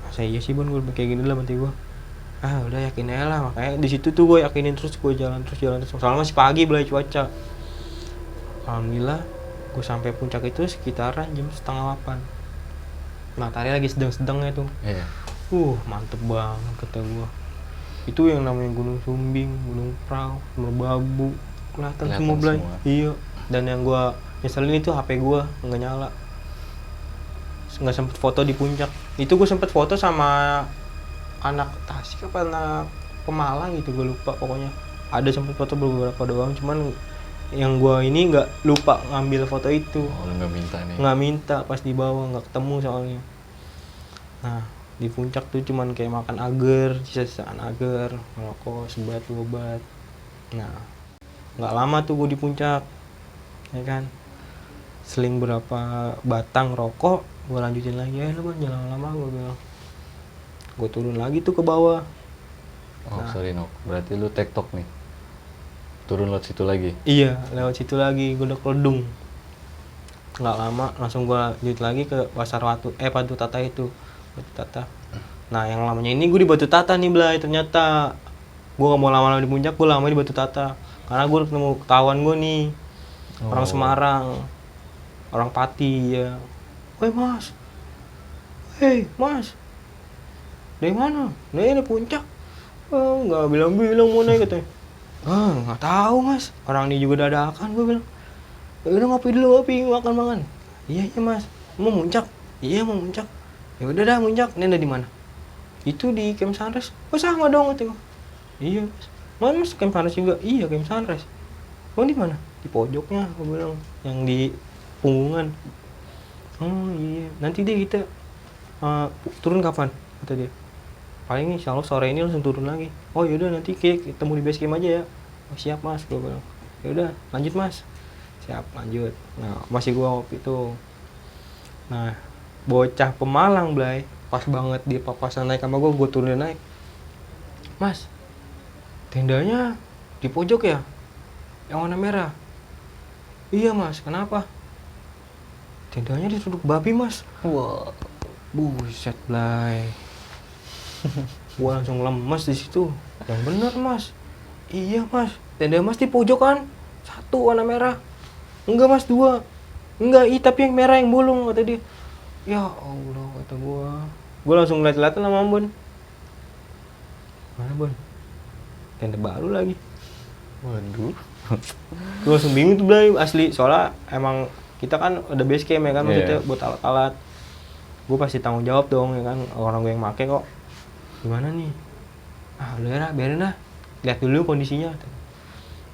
Masih iya sih Bon gue dapet kayak gini dalam hati gue. Udah yakin aja lah, makanya di situ tuh gue yakinin terus, gue jalan terus. Soalnya masih pagi Blay cuaca. Alhamdulillah gue sampai puncak itu sekitaran jam 7:30. Matahari lagi sedang-sedangnya tuh. Mantep banget kata gue. Itu yang namanya Gunung Sumbing, Gunung Prau, Merbabu, kelihatan semua Blay. Iya. Dan yang gue nyeselin itu HP gue nggak nyala, nggak sempet foto di puncak. Itu gue sempet foto sama anak Tasik apa anak Pemalang gitu, gue lupa pokoknya. Ada sempet foto beberapa doang, cuman yang gue ini nggak lupa ngambil foto itu. Oh, lu nggak minta nih? Nggak minta, pas di bawah nggak ketemu soalnya. Nah di puncak tuh cuman kayak makan agar, sisa-sisaan agar, ngerokok, sebat, 2 bat. Nah nggak lama tuh gue di puncak, ya kan. Seling berapa batang rokok, gue lanjutin lagi. Bang, jangan lama, gue bilang. Gue turun lagi tuh ke bawah. Oh sorry Nok, berarti lu tektok nih, turun lewat situ lagi? Iya, lewat situ lagi, gue udah keledung. Nggak lama, langsung gue lanjut lagi ke Pasar Batu Tata itu. Batu Tata. Nah, yang lamanya ini gue di Batu Tata nih, Blay, ternyata. Gue gak mau lama-lama di puncak, gue lama di Batu Tata. Karena gue ketemu kawan gue nih, orang Semarang, orang Pati, ya. Hei mas, dari mana? Dari puncak. Oh, nggak bilang-bilang mau naik katanya. Nggak tahu mas, orang ini juga dadakan, gue bilang. Ya udah ngopi makan. Iya mas, mau muncak? Iya mau muncak. Ya udah dah muncak. Ini ada di mana? Itu di Camp Sunrise. Oh sama dong katanya. Iya mas. Mana mas Camp Sunrise juga? Iya Camp Sunrise. Oh di mana? Di pojoknya, gue bilang. Yang di punggungan. Oh iya. Nanti deh kita turun kapan? Kata dia. Paling insya Allah sore ini langsung turun lagi. Oh yaudah nanti kita ketemu di base camp aja ya. Oh, siap mas, gue bilang. Ya udah lanjut mas. Siap lanjut. Nah masih gue waktu itu. Nah bocah Pemalang, Blay, pas banget dia papasan naik sama gue turunin naik. Mas, tendanya di pojok ya? Yang warna merah? Iya mas, kenapa? Tendanya ditutup babi mas. Wah, buset Blay. Gua langsung lemes di situ. Yang bener mas. Iya mas, tenda mas di pojok kan? 1 warna merah. Enggak mas, 2. Enggak, tapi yang merah yang bolong, kata dia. Ya Allah, kata gua. Gua langsung ngeliat-ngeliatan sama Ambon. Mana Bon? Tenda baru lagi. Waduh. Gua langsung bingung tuh Blay, asli. Soalnya emang kita kan udah base camp ya kan, maksudnya buat alat-alat. Gua pasti tanggung jawab dong ya kan, orang gue yang make kok. Gimana nih? Udah biarin lah. Lihat dulu kondisinya.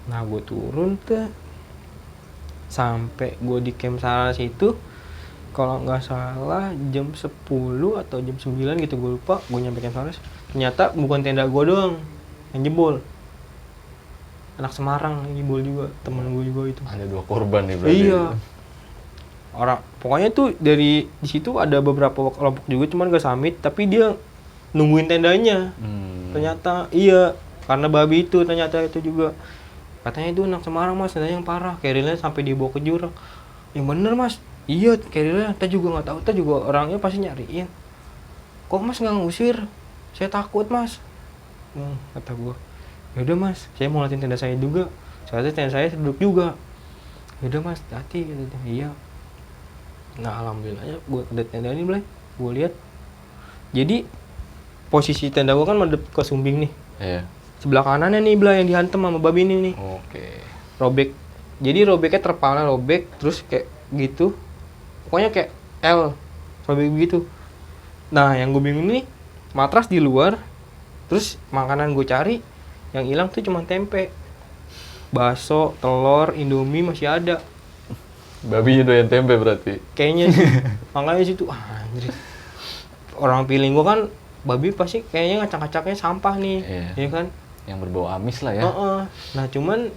Nah, gue turun tuh. Sampai gue di camp Sunrise itu, kalau nggak salah jam 10 atau jam 9 gitu, gue lupa. Gue nyampe camp Sunrise. Ternyata bukan tenda gue doang yang jebol. Anak Semarang yang jebol juga, temen gue juga itu. Ada 2 korban nih berarti. Iya. Orang, pokoknya tuh di situ ada beberapa kelompok juga, cuman gak summit, tapi dia nungguin tendanya. Ternyata iya, karena babi itu ternyata itu juga. Katanya itu anak Semarang mas, tendanya yang parah, kerilnya sampai dibawa ke jurang. Yang bener mas, iya kerilnya, kita juga nggak tahu, kita juga orangnya pasti nyariin. Kok mas nggak ngusir? Saya takut mas. Kata gua. Yaudah mas, saya mau latihan tenda saya juga. Soalnya tenda saya duduk juga. Yaudah mas, hati gitu. Iya. Nah alhamdulillahnya gue ada tenda ini Blay, gue lihat. Jadi posisi tenda gue kan madep ke sumbing nih. Iya. Sebelah kanannya nih Blay yang dihantam sama babi ini nih. Oke. Robek. Jadi robeknya terpalnya robek, terus kayak gitu. Pokoknya kayak L, robek begitu. Nah yang gue bingung nih, matras di luar, terus makanan gue cari, yang hilang tuh cuma tempe. Bakso, telur, Indomie masih ada. Babinya doyan tempe berarti? Kayaknya sih. Makanya situ, anjir. Orang feeling gua kan, babi pasti kayaknya ngacak-ngacaknya sampah nih. Iya kan? Yang berbau amis lah ya. Nah cuman,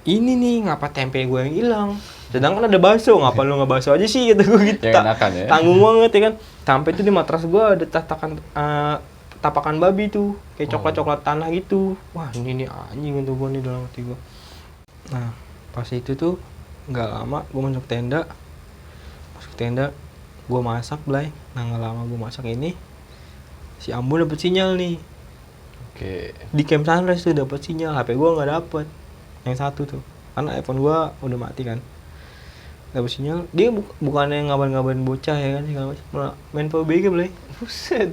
ini nih, ngapa tempe gue yang hilang? Sedangkan ada bakso, ngapa lu nggak bakso aja sih? Gitu gue gitu. Yang enakan ya? Tanggung banget ya kan? Sampai tuh di matras gua ada tapakan babi tuh. Kayak coklat-coklat tanah gitu. Wah ini anjing itu gua nih dalam hati gua. Nah pas itu tuh, nggak lama gue masuk tenda gue masak Blay. Nah nggak lama gue masak ini, si Ambo dapet sinyal nih. Oke. Di Camp Sunrise tuh dapet sinyal, HP gue nggak dapet yang satu tuh karena iPhone gue udah mati kan. Dapet sinyal, dia bukannya ngabarin bocah ya kan, malah main PUBG Blay. Buset,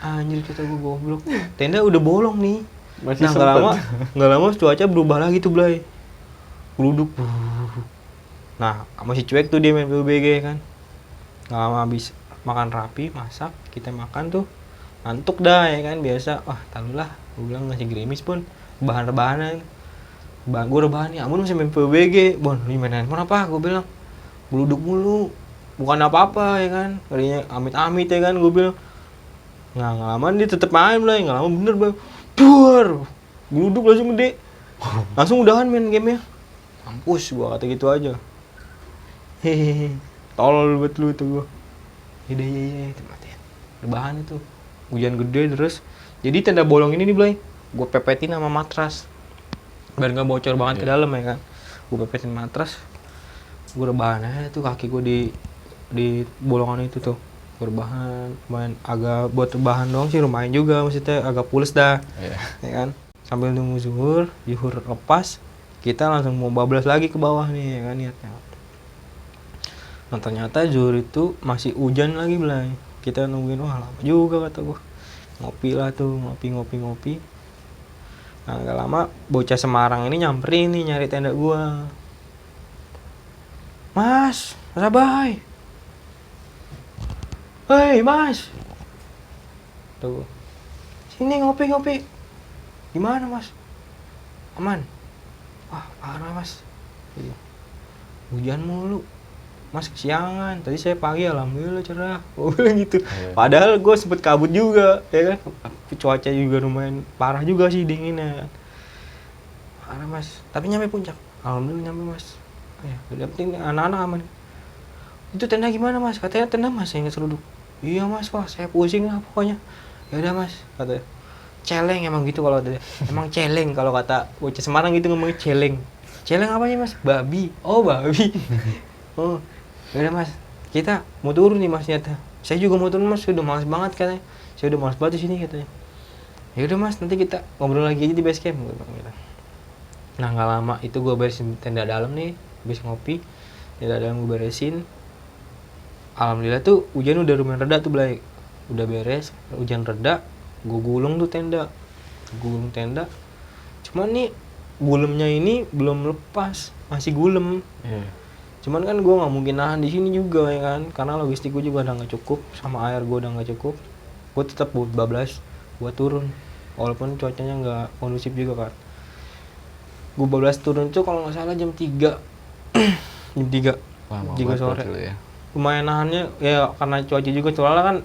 anjir kata gue, goblok. Tenda udah bolong nih. Masih nah nggak lama cuaca berubah lagi tuh Blay, geluduk. Nah, masih cuek tuh dia main PUBG kan. Nggak lama habis makan rapi, masak, kita makan tuh. Ngantuk dah ya kan, biasa. Taruhlah, gue bilang ngasih gerimis pun, bahan-bahanan. Gue rebahan nih, amun masih main PUBG. Bon, lu main handphone apa? Gue bilang, geluduk mulu. Bukan apa-apa ya kan. Kalinya amit-amit ya kan, gue bilang. Nggak lama dia tetep main Blay, nggak lama bener Blay. Duar, geluduk langsung gede. Langsung udahan main gamenya. Mampus gue kata gitu aja. Hehehe, tolol buat lu tuh gue. Iya, matiin. Rebahan itu. Hujan gede terus. Jadi tenda bolong ini nih Blay, gue pepetin sama matras. Biar nggak bocor banget ke dalam ya kan. Gue pepetin matras. Gue rebahan aja tuh, kaki gue di bolongan itu tuh. Gue rebahan, main agak buat rebahan doang sih, lumayan juga maksudnya agak pules dah. Ya kan. Sambil nunggu zuhur lepas, kita langsung mau bablas lagi ke bawah nih ya kan niatnya. Nah ternyata zuhur itu masih hujan lagi Blay. Kita nungguin, wah lama juga kata gue. Ngopi lah tuh, ngopi. Nah gak lama bocah Semarang ini nyamperin nih nyari tenda gua. Mas Abai. Hei mas. Tuh. Sini ngopi. Gimana mas? Aman? Wah parah mas. Hujan mulu. Mas kesiangan, tadi saya pagi alhamdulillah cerah. Gue bilang gitu. Padahal gue sempet kabut juga, ya kan. Cuaca juga lumayan parah juga sih, dinginnya. Parah mas, tapi nyampe puncak. Alhamdulillah nyampe mas. Ya, udah penting anak-anak aman. Itu tenda gimana mas? Katanya tenda mas yang seruduk. Iya mas, wah saya pusing lah pokoknya. Ya udah mas, katanya. Celeng emang gitu kalau ada. Emang celeng kalau kata bocah Semarang gitu ngomongnya celeng. Celeng apanya mas? Babi. Oh babi. Oh. Yaudah mas, kita mau turun nih mas nyata. Saya juga mau turun mas, sudah malas banget katanya. Saya udah malas banget di sini katanya. Yaudah mas, nanti kita ngobrol lagi aja di base camp. Nah nggak lama itu gue beresin tenda dalam nih, habis ngopi. Tenda dalam gue beresin. Alhamdulillah tuh hujan udah lumayan reda tuh Blay. Udah beres, hujan reda. Gue gulung tuh tenda. Cuman nih gulemnya ini belum lepas, masih gulem. Cuman kan gue nggak mungkin nahan di sini juga ya kan, karena logistik gue juga udah nggak cukup, sama air gue udah nggak cukup. Gue tetap buat bablas, gue turun, walaupun cuacanya nggak kondusif juga kan. Gue bablas turun tuh kalau nggak salah jam 3 jam 3 sore. Ya. Lumayan nahannya ya karena cuaca juga, soalnya kan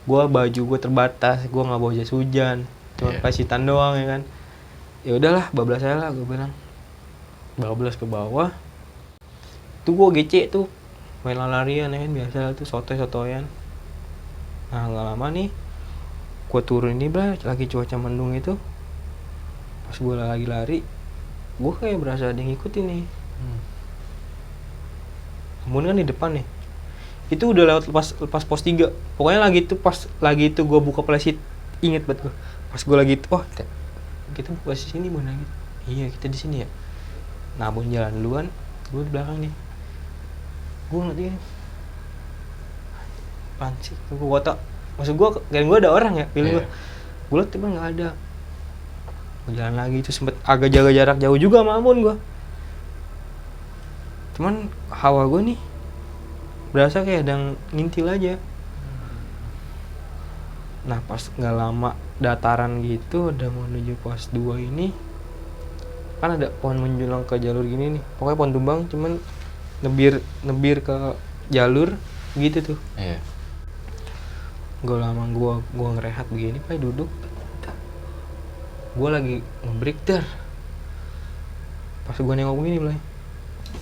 gue baju gue terbatas, gue nggak bawa jas hujan, cuma pasitan doang ya kan. Ya udahlah, bablas aja lah gue bilang. Bablas ke bawah. Tuh gue gece tuh main larian ya kan, biasa tuh sotoy-sotoyan. Nah nggak lama nih gue turun ini lagi cuaca mendung itu. Pas gue lagi lari, gue kayak berasa ada yang ngikutin nih. Kemudian kan di depan nih, itu udah lewat lepas pos 3. Pokoknya lagi itu gue buka flashit, inget banget gue. Pas gue lagi itu, oh kita buka di sini mana gitu. Iya kita di sini ya. Nah abun jalan duluan, gue di belakang nih. Gue ngerti kan panci gue kota, maksud gue kan gue ada orang ya pilih gue liat tiba nggak ada. Gue jalan lagi itu sempet agak jaga jarak jauh juga sama Amun gue, cuman hawa gue nih berasa kayak ada yang ngintil aja. Nah pas nggak lama dataran gitu udah mau menuju pos 2 ini kan ada pohon menjulang ke jalur gini nih, pokoknya pohon tumbang cuman nebir ke jalur gitu tuh. Gue lama gue ngerehat begini, duduk. Gue lagi nge-break dar. Pas gue nengok begini Blay,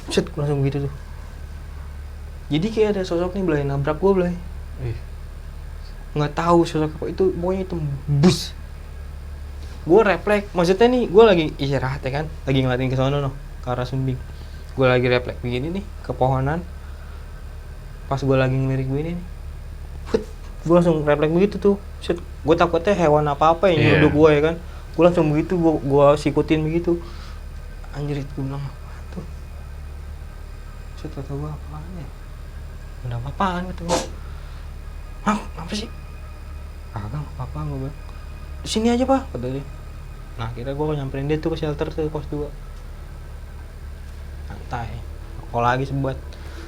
set langsung begitu tuh. Jadi kayak ada sosok nih Blay nabrak gue Blay. Nggak tahu sosok apa itu, pokoknya itu bus. Gue refleks, maksudnya nih gue lagi istirahat ya kan, lagi ngeliatin ke sono ke arah Sumbing. Gue lagi refleks begini nih ke pohonan. Pas gue lagi ngelirik begini nih, gue langsung refleks begitu tuh. Set, gue takutnya hewan apa yang nyuduk gue ya kan. Gue langsung begitu, gue sikutin begitu. Anjir, gue bilang apa tuh? Set, kata gue apaan ya? Udah apaan kata gue? Hah, apa sih? Kagak apa-apa gue bilang. Di sini aja pak, kata dia. Nah akhirnya gue nyamperin dia tuh ke shelter tuh pos 2. Santai, kalau lagi sebat.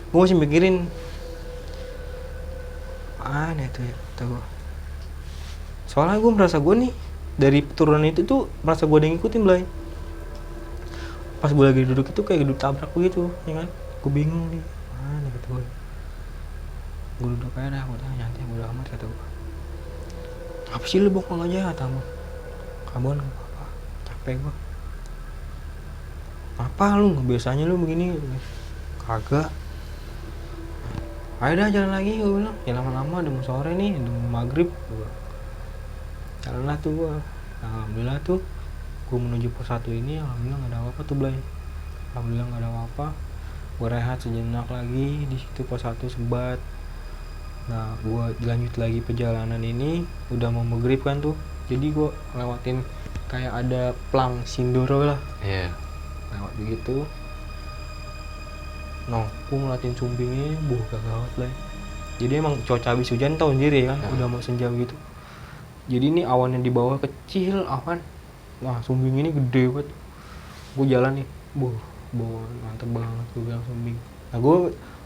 Gue masih mikirin aneh tuh ya, kata gue. Soalnya gue merasa gue nih dari turunan itu tuh merasa gue ada yang ngikutin Blay. pas gue lagi duduk itu kayak duduk tabrak begitu ya kan, gue bingung nih mana kata gue duduk aja dah, gue nyantai bodo amat kata gue. Apa sih lu bokong aja kata gue, kabon apa capek gue. Apa lu biasanya lu begini? Kagak. Ayo dah jalan lagi, gue bilang. Ya lama-lama udah mau sore nih, udah mau maghrib. Jalan lah tuh gue. Alhamdulillah tuh, gue menuju pos 1 ini, alhamdulillah nggak ada apa-apa tuh Blay. Alhamdulillah nggak ada apa-apa. Gue rehat sejenak lagi di situ pos 1 sebat. Nah, gue lanjut lagi perjalanan ini, udah mau maghrib kan tuh. Jadi gue lewatin kayak ada plang Sindoro lah. Iya. Lewat begitu. Nah, gue ngeliatin sumbingnya, gawat lah. Jadi emang cuaca habis hujan tau sendiri kan, udah mau senja gitu. Jadi ini awan yang di bawah kecil awan. Wah, sumbing ini gede banget. Gue jalan nih, mantep banget gue bilang sumbing. Nah, gue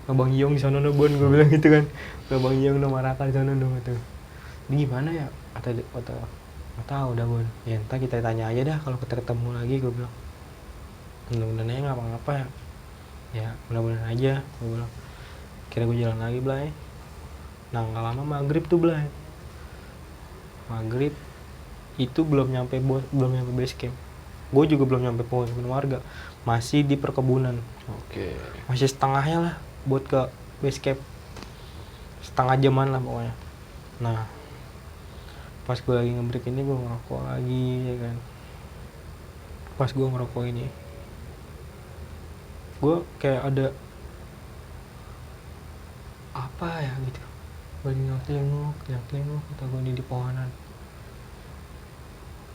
Abang Yong di sana Bon, gue bilang gitu kan. Abang Yong udah marahkan di sana dong gitu. Ini gimana ya? Nggak tahu dah Bon. Ya entar kita tanya aja dah kalau kita ketemu lagi, gue bilang. Mudah-mudahan aja nggak apa-apa ya. Ya mudah-mudahan aja, gue bilang. Kira gue jalan lagi Blay. Nah nggak lama maghrib tuh Blay. Maghrib itu belum nyampe base camp. Gue juga belum nyampe pemukiman warga, masih di perkebunan. Oke. Masih setengahnya lah buat ke base camp, setengah jaman lah pokoknya. Nah pas gue lagi ngebreak ini gue ngerokok lagi ya kan. Pas gue ngerokok ini gue kayak ada apa ya gitu, gue nyelinguk kata gue di pohonan.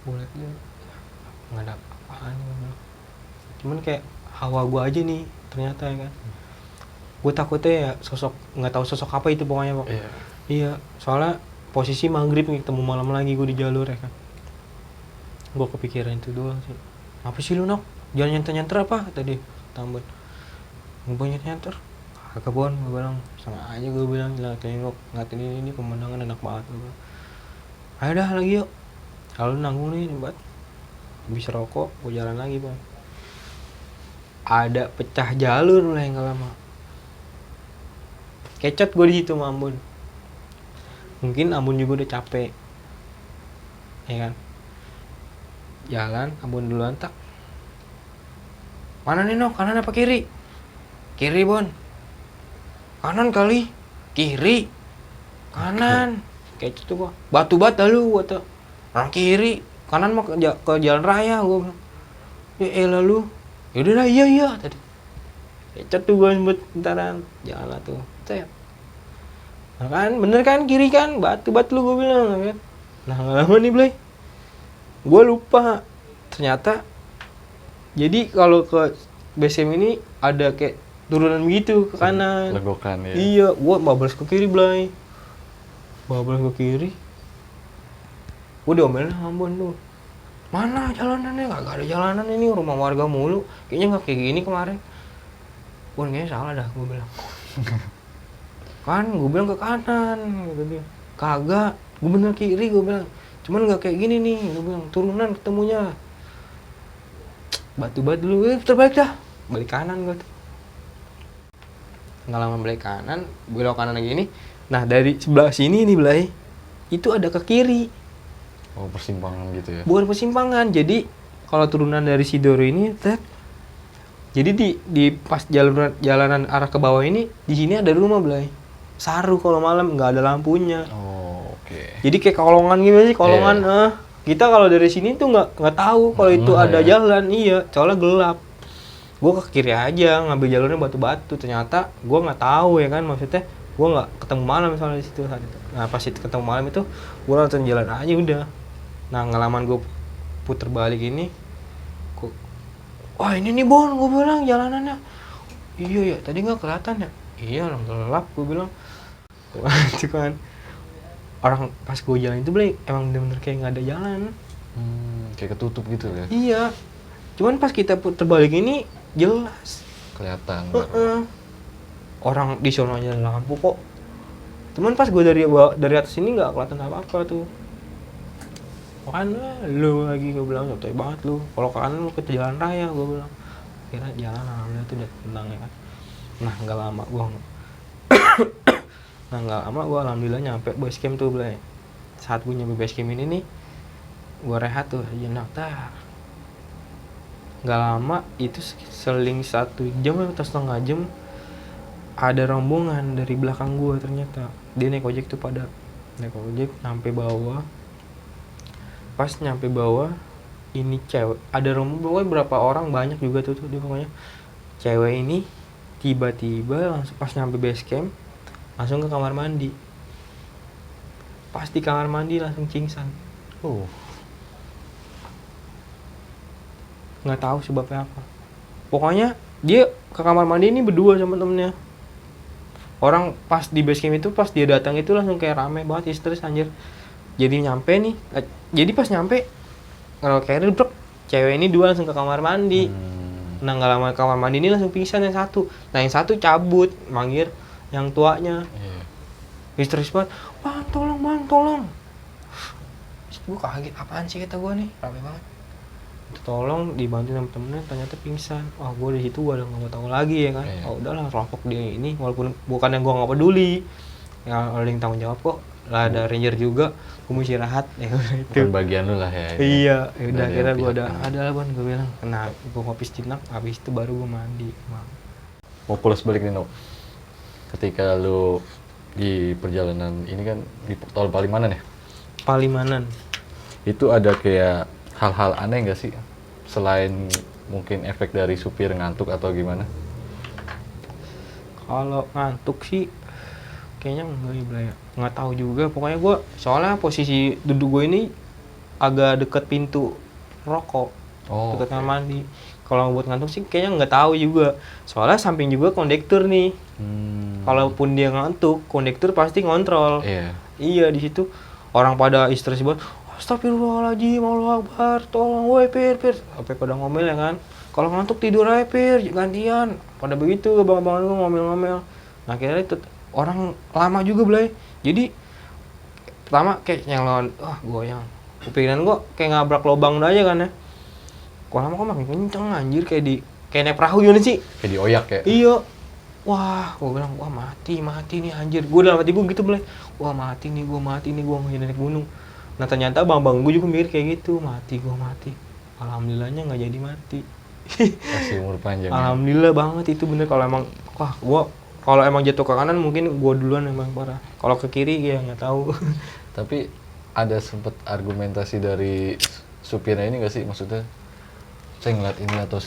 Gue liat dia nggak ada apaan, cuman kayak hawa gue aja nih ternyata ya kan. Gue takutnya ya sosok, nggak tahu sosok apa itu pokoknya Pak. Iya, soalnya posisi maghrib nih, ketemu malam lagi gue di jalur ya kan. Gue kepikiran itu doang sih. Apa sih lu Nok? Jangan nyanter apa tadi Tambun. Gue nyanter. Kagak Bon, gue bilang. Sama aja gue bilang, ngatin ini pemandangan enak banget gue bilang. Ayo dah lagi yuk. Kalau nanggung nih buat habis rokok, gue jalan lagi Bang. Ada pecah jalur lah yang gak lama. Kecot gue di situ sama Ambon. Mungkin Ambon juga udah capek, ya kan. Jalan, Ambon duluan tak. Mana nih Nok, kanan apa kiri? Kiri Bon. Kanan kali. Kiri. Kanan. Kecot tuh gua. Batu bata lu kata. Orang kiri. Kanan mah ke jalan raya gua bilang. Ya elah lu. Yaudah lah iya tadi. Kecot tuh gua sempet bentaran. Jalan lah tuh. Set. Nah kan, bener kan kiri kan? Batu-batu lu gua bilang kan. Nah gak lama nih Blay. Gua lupa. Ternyata jadi kalau ke BSM ini ada kayak turunan begitu ke kanan. Legokan ya. Iya, gua bablas ke kiri Blay. Bablas ke kiri. Gua diomelin sama Ambon tuh. Mana jalanannya? Gak ada jalanan ini, rumah warga mulu. Kayaknya gak kayak gini kemarin. Bon, kayaknya salah dah gua bilang. Kan gua bilang ke kanan gitu dia. Kagak, gua bener kiri gua bilang. Cuman gak kayak gini nih, gua bilang. Turunan ketemunya. Batu-batu dulu, terbalik dah. Balik kanan gua tuh. Nggak lama balik kanan, belok kanan lagi ini. Nah dari sebelah sini nih Blay, itu ada ke kiri. Oh persimpangan gitu ya? Bukan persimpangan, jadi kalau turunan dari Sidoro ini, jadi di pas jalanan arah ke bawah ini, di sini ada rumah Blay. Saru kalau malam nggak ada lampunya. Oh oke. Jadi kayak kolongan gitu sih, kolongan. Kita kalau dari sini tuh nggak tahu kalau itu ada jalan, iya, soalnya gelap. Gue ke kiri aja ngambil jalurnya batu-batu, ternyata gue nggak tahu ya kan, maksudnya gue nggak ketemu malam misalnya di situ saat itu. Nah pas itu ketemu malam itu gue langsung jalan aja udah. Nah ngalaman gue puter balik ini, wah ini nih Bon, gue bilang jalanannya. Iya ya, tadi nggak kelihatan ya. Iya orang gelap gue bilang. Itu kan orang pas gue jalan itu Blay, emang bener-bener kayak nggak ada jalan. Kayak ketutup gitu ya? Iya, cuman pas kita puter balik ini jelas kelihatan. Orang di sononya lampu kok. Cuman pas gue dari atas ini nggak kelihatan apa-apa tuh. Makanya lu lagi gue bilang sotoy banget lu. Kalau ke kanan lu ke jalan raya gue bilang. akhirnya jalan alhamdulillah tuh udah tenang ya kan. Nah nggak lama gue alhamdulillah nyampe base camp tuh Blay. Saat gue nyampe base camp ini nih gue rehat tuh sejenak nggak lama itu seling 1 jam atau setengah jam ada rombongan dari belakang gue. Ternyata dia naik ojek tuh, pada naik ojek nyampe bawah. Pas nyampe bawah ini cewek, ada rombongan pokoknya berapa orang, banyak juga tuh dia pokoknya. Cewek ini tiba-tiba langsung pas nyampe base camp langsung ke kamar mandi. Pas di kamar mandi langsung pingsan. Nggak tahu sebabnya apa. Pokoknya dia ke kamar mandi ini berdua sama temennya. Orang pas di base camp itu, pas dia datang itu langsung kayak rame banget, histeris anjir. Jadi nyampe nih, jadi pas nyampe kalau kayak brek, cewek ini 2 langsung ke kamar mandi. Nah nggak lama ke kamar mandi ini langsung pingsan yang satu. Nah yang satu cabut manggil yang tuanya. Histeris banget, bang tolong. Gue kaget, apaan sih kata gue nih, rame banget. Tolong dibantu sama temennya, ternyata pingsan. Gue di situ gue udah nggak mau tahu lagi ya kan. Udahlah kelompok dia ini, walaupun bukannya gue nggak peduli, ya ada yang tanggung jawab kok. Lah ada ranger juga, gue mau istirahat ya udah itu. Bukan bagian lu lah ya. Iya, udah kira gue udah ada lah ban, gue bilang. Kena gue kopi sejenak, habis itu baru gue mandi. Mau pulas balik nih, ketika lu di perjalanan ini kan di tol Palimanan ya? Palimanan. Itu ada kayak hal-hal aneh nggak sih? Selain mungkin efek dari supir ngantuk atau gimana? Kalau ngantuk sih kayaknya nggak tahu juga. Pokoknya gue soalnya posisi duduk gue ini agak deket pintu rokok, deket kamar mandi. Kalau buat ngantuk sih kayaknya nggak tahu juga. Soalnya samping juga kondektur nih. Kalaupun dia ngantuk, kondektur pasti ngontrol. Iya di situ orang pada histeris banget. Astagfirullahaladzim, Allah Akbar, tolong woi Pir. Sampai pada ngomel ya kan. Kalau ngantuk tidur aja Pir, gantian. Pada begitu abang-abangan gue ngomel-ngomel. Nah akhirnya itu orang lama juga Blay. Jadi pertama kayak nyelon, goyang. Kepikiran gue kayak ngabrak lubang aja kan ya. Kok lama kok makin kenceng anjir, kayak naik perahu gimana sih? Kayak dioyak ya? Iya. Wah, gue bilang, mati nih anjir. Gue dalam hati gue gitu Blay. Mati nih, gue mau naik gunung. Nah ternyata bang gue juga mikir kayak gitu, gue mati. Alhamdulillahnya nggak jadi mati. Kasih umur panjang. Alhamdulillah banget itu bener. Kalau emang, kalau emang jatuh ke kanan mungkin gue duluan emang parah. Kalau ke kiri ya nggak tahu. Tapi ada sempet argumentasi dari supirnya ini nggak sih, maksudnya saya ngeliat ini atau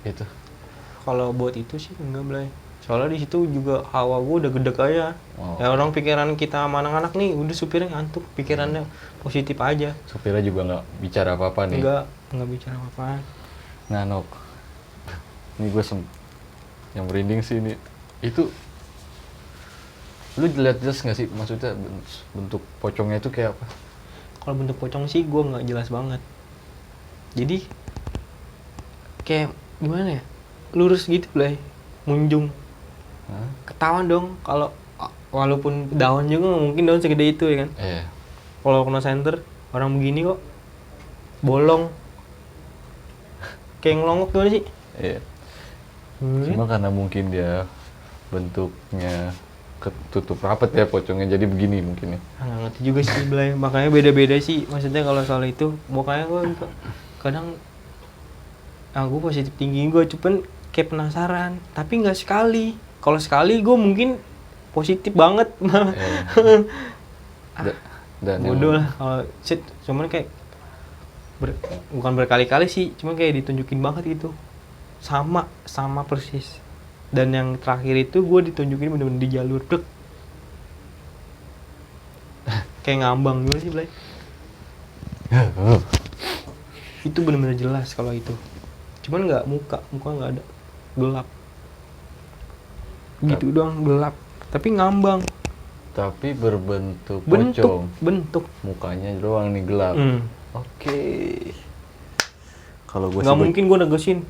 itu? Kalau buat itu sih enggak Blay. Soalnya di situ juga hawa gue udah gede aja. Ya orang pikiran kita sama anak-anak nih udah supirnya ngantuk, pikirannya positif aja. Supirnya juga nggak bicara apa-apa nih? Nggak bicara apa-apa. Nah Nok, ini gue yang merinding sih ini. Itu lu lihat jelas nggak sih, maksudnya bentuk pocongnya itu kayak apa? Kalau bentuk pocong sih gue nggak jelas banget. Jadi kayak gimana ya? Lurus gitu Blay, munjung. Ketahuan dong kalau walaupun daun juga nggak mungkin daun segede itu ya kan. Kalau kena senter orang begini kok bolong kayak ngelongok gimana sih? Cuma karena mungkin dia bentuknya ketutup rapat ya pocongnya, jadi begini mungkin ya. Nggak ngerti juga sih Blay, makanya beda-beda sih maksudnya kalau soal itu. Makanya gue kadang gue positif tinggi gue, cuman kayak penasaran tapi nggak sekali. Kalau sekali gue mungkin positif banget. Bodoh lah kalau cuman kayak bukan berkali-kali sih, cuman kayak ditunjukin banget gitu, sama persis. Dan yang terakhir itu gue ditunjukin bener-bener di jalur dek kayak ngambang gimana sih Blay. Itu bener-bener jelas kalau itu, cuman nggak muka nggak ada, gelap gitu doang, gelap tapi ngambang. Tapi berbentuk pocong. Bentuk mukanya doang nih gelap. Oke. Kalau gue nggak mungkin gue negesin,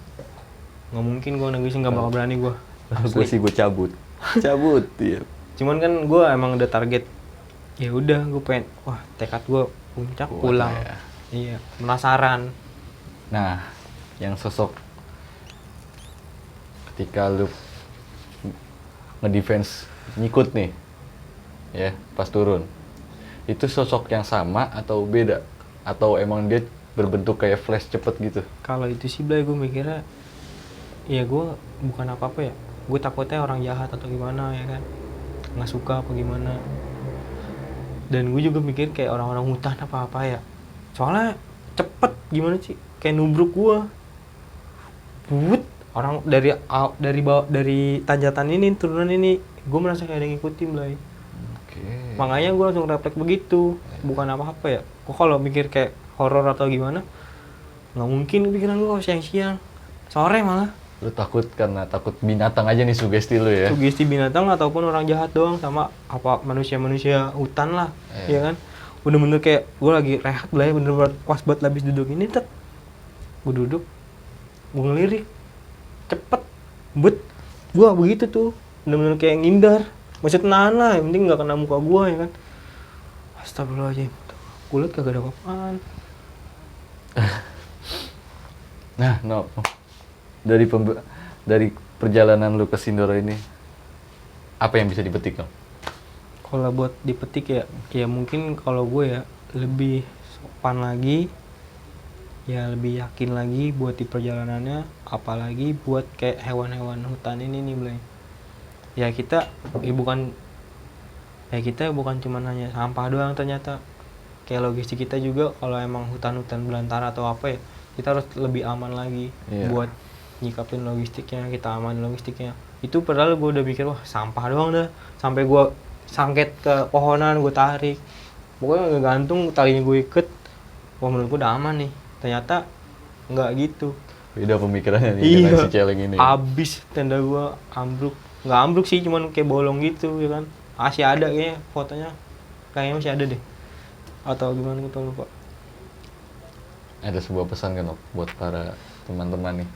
nggak bakal berani gue. Gue sih gue cabut iya. Cuman kan gue emang udah target, ya udah gue pengen, tekad gue puncak pulang ya. Iya, penasaran. Nah yang sosok ketika lu ngedefense nyikut nih, ya pas turun, itu sosok yang sama atau beda? Atau emang dia berbentuk kayak flash cepet gitu? Kalau itu sih Blay, gue mikirnya ya gue bukan apa-apa ya, gue takutnya orang jahat atau gimana ya kan, nggak suka apa gimana. Dan gue juga mikir kayak orang-orang hutan apa-apa ya, soalnya cepet gimana sih, kayak nubruk gue but orang dari tanjatan ini turunan ini, gue merasa kayak ada yang ngikutin Blay. Makanya gue langsung refleks begitu, bukan apa-apa ya. Gue kalau mikir kayak horor atau gimana, nggak mungkin pikiran gue siang-siang, sore malah. Lu takut karena takut binatang aja nih, sugesti lu ya? Sugesti binatang ataupun orang jahat doang, sama apa manusia-manusia hutan lah, ya kan. Bener-bener kayak gue lagi rehat lah ya, bener-bener pas banget habis duduk ini, gue duduk, gue ngelirik, cepet, gue begitu tuh, bener-bener kayak ngindar. Masih nahan lah, yang penting nggak kena muka gue ya kan. Astagfirullahaladzim, gue liat kagak ada apa-apaan. Nah, no. Dari perjalanan lu ke Sindoro ini, apa yang bisa dipetik, no? Kalau buat dipetik ya mungkin kalau gue ya lebih sopan lagi, ya lebih yakin lagi buat di perjalanannya, apalagi buat kayak hewan-hewan hutan ini nih Blay. Ya kita bukan cuma hanya sampah doang ternyata. Kayak logistik kita juga kalau emang hutan-hutan belantara atau apa ya, kita harus lebih aman lagi buat nyikapin logistiknya, kita amanin logistiknya. Itu padahal gue udah mikir wah sampah doang dah, sampai gue sangket ke pohonan, gue tarik, pokoknya ngegantung talinya gue iket, wah menurut gue udah aman nih. Ternyata nggak gitu. Beda pemikirannya nih dengan si celeng ini. Abis tenda gue ambruk, nggak ambruk sih, cuman kayak bolong gitu ya kan. Masih ada kayaknya fotonya, kayaknya masih ada deh, atau gimana gitu lupa. Ada sebuah pesan kan buat para teman-teman nih?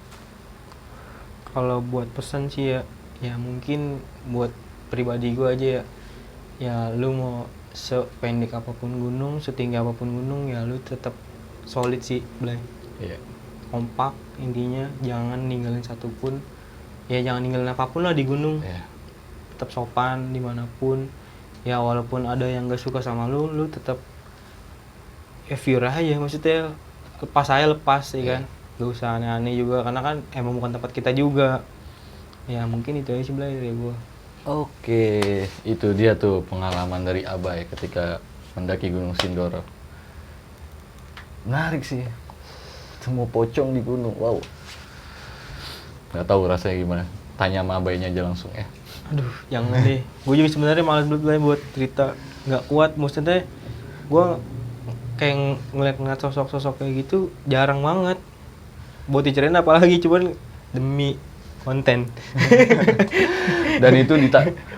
Kalau buat pesan sih ya mungkin buat pribadi gue aja ya lu mau sependek apapun gunung, setinggi apapun gunung, ya lu tetap solid sih Blay. Kompak intinya, jangan ninggalin satupun, ya jangan ninggalin apapun lah di gunung. Tetap sopan dimanapun, ya walaupun ada yang gak suka sama lu tetap viewer aja, maksudnya lepas ya kan. Gak usah aneh-aneh juga, karena kan emang bukan tempat kita juga. Ya mungkin itu aja sih Blay dari gue. Oke, itu dia tuh pengalaman dari Abai ketika mendaki Gunung Sindoro. Menarik sih, ketemu pocong di gunung, wow. Gak tahu rasanya gimana, tanya sama Abainya aja langsung ya. Aduh, jangan deh. Gue juga sebenarnya malas buat cerita, nggak kuat. Maksudnya gue kayak ngeliat sosok-sosok kayak gitu jarang banget. Buat diceritain apalagi, cuman demi konten. Dan itu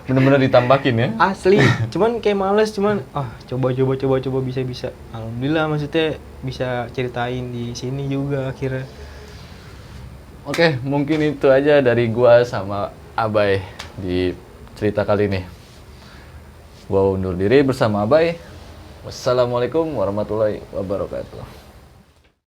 bener-bener ditambahin ya? Asli, cuman kayak males, coba bisa. Alhamdulillah maksudnya bisa ceritain di sini juga akhirnya. Oke, mungkin itu aja dari gua sama Abai di cerita kali ini. Gua undur diri bersama Abai. Wassalamualaikum warahmatullahi wabarakatuh.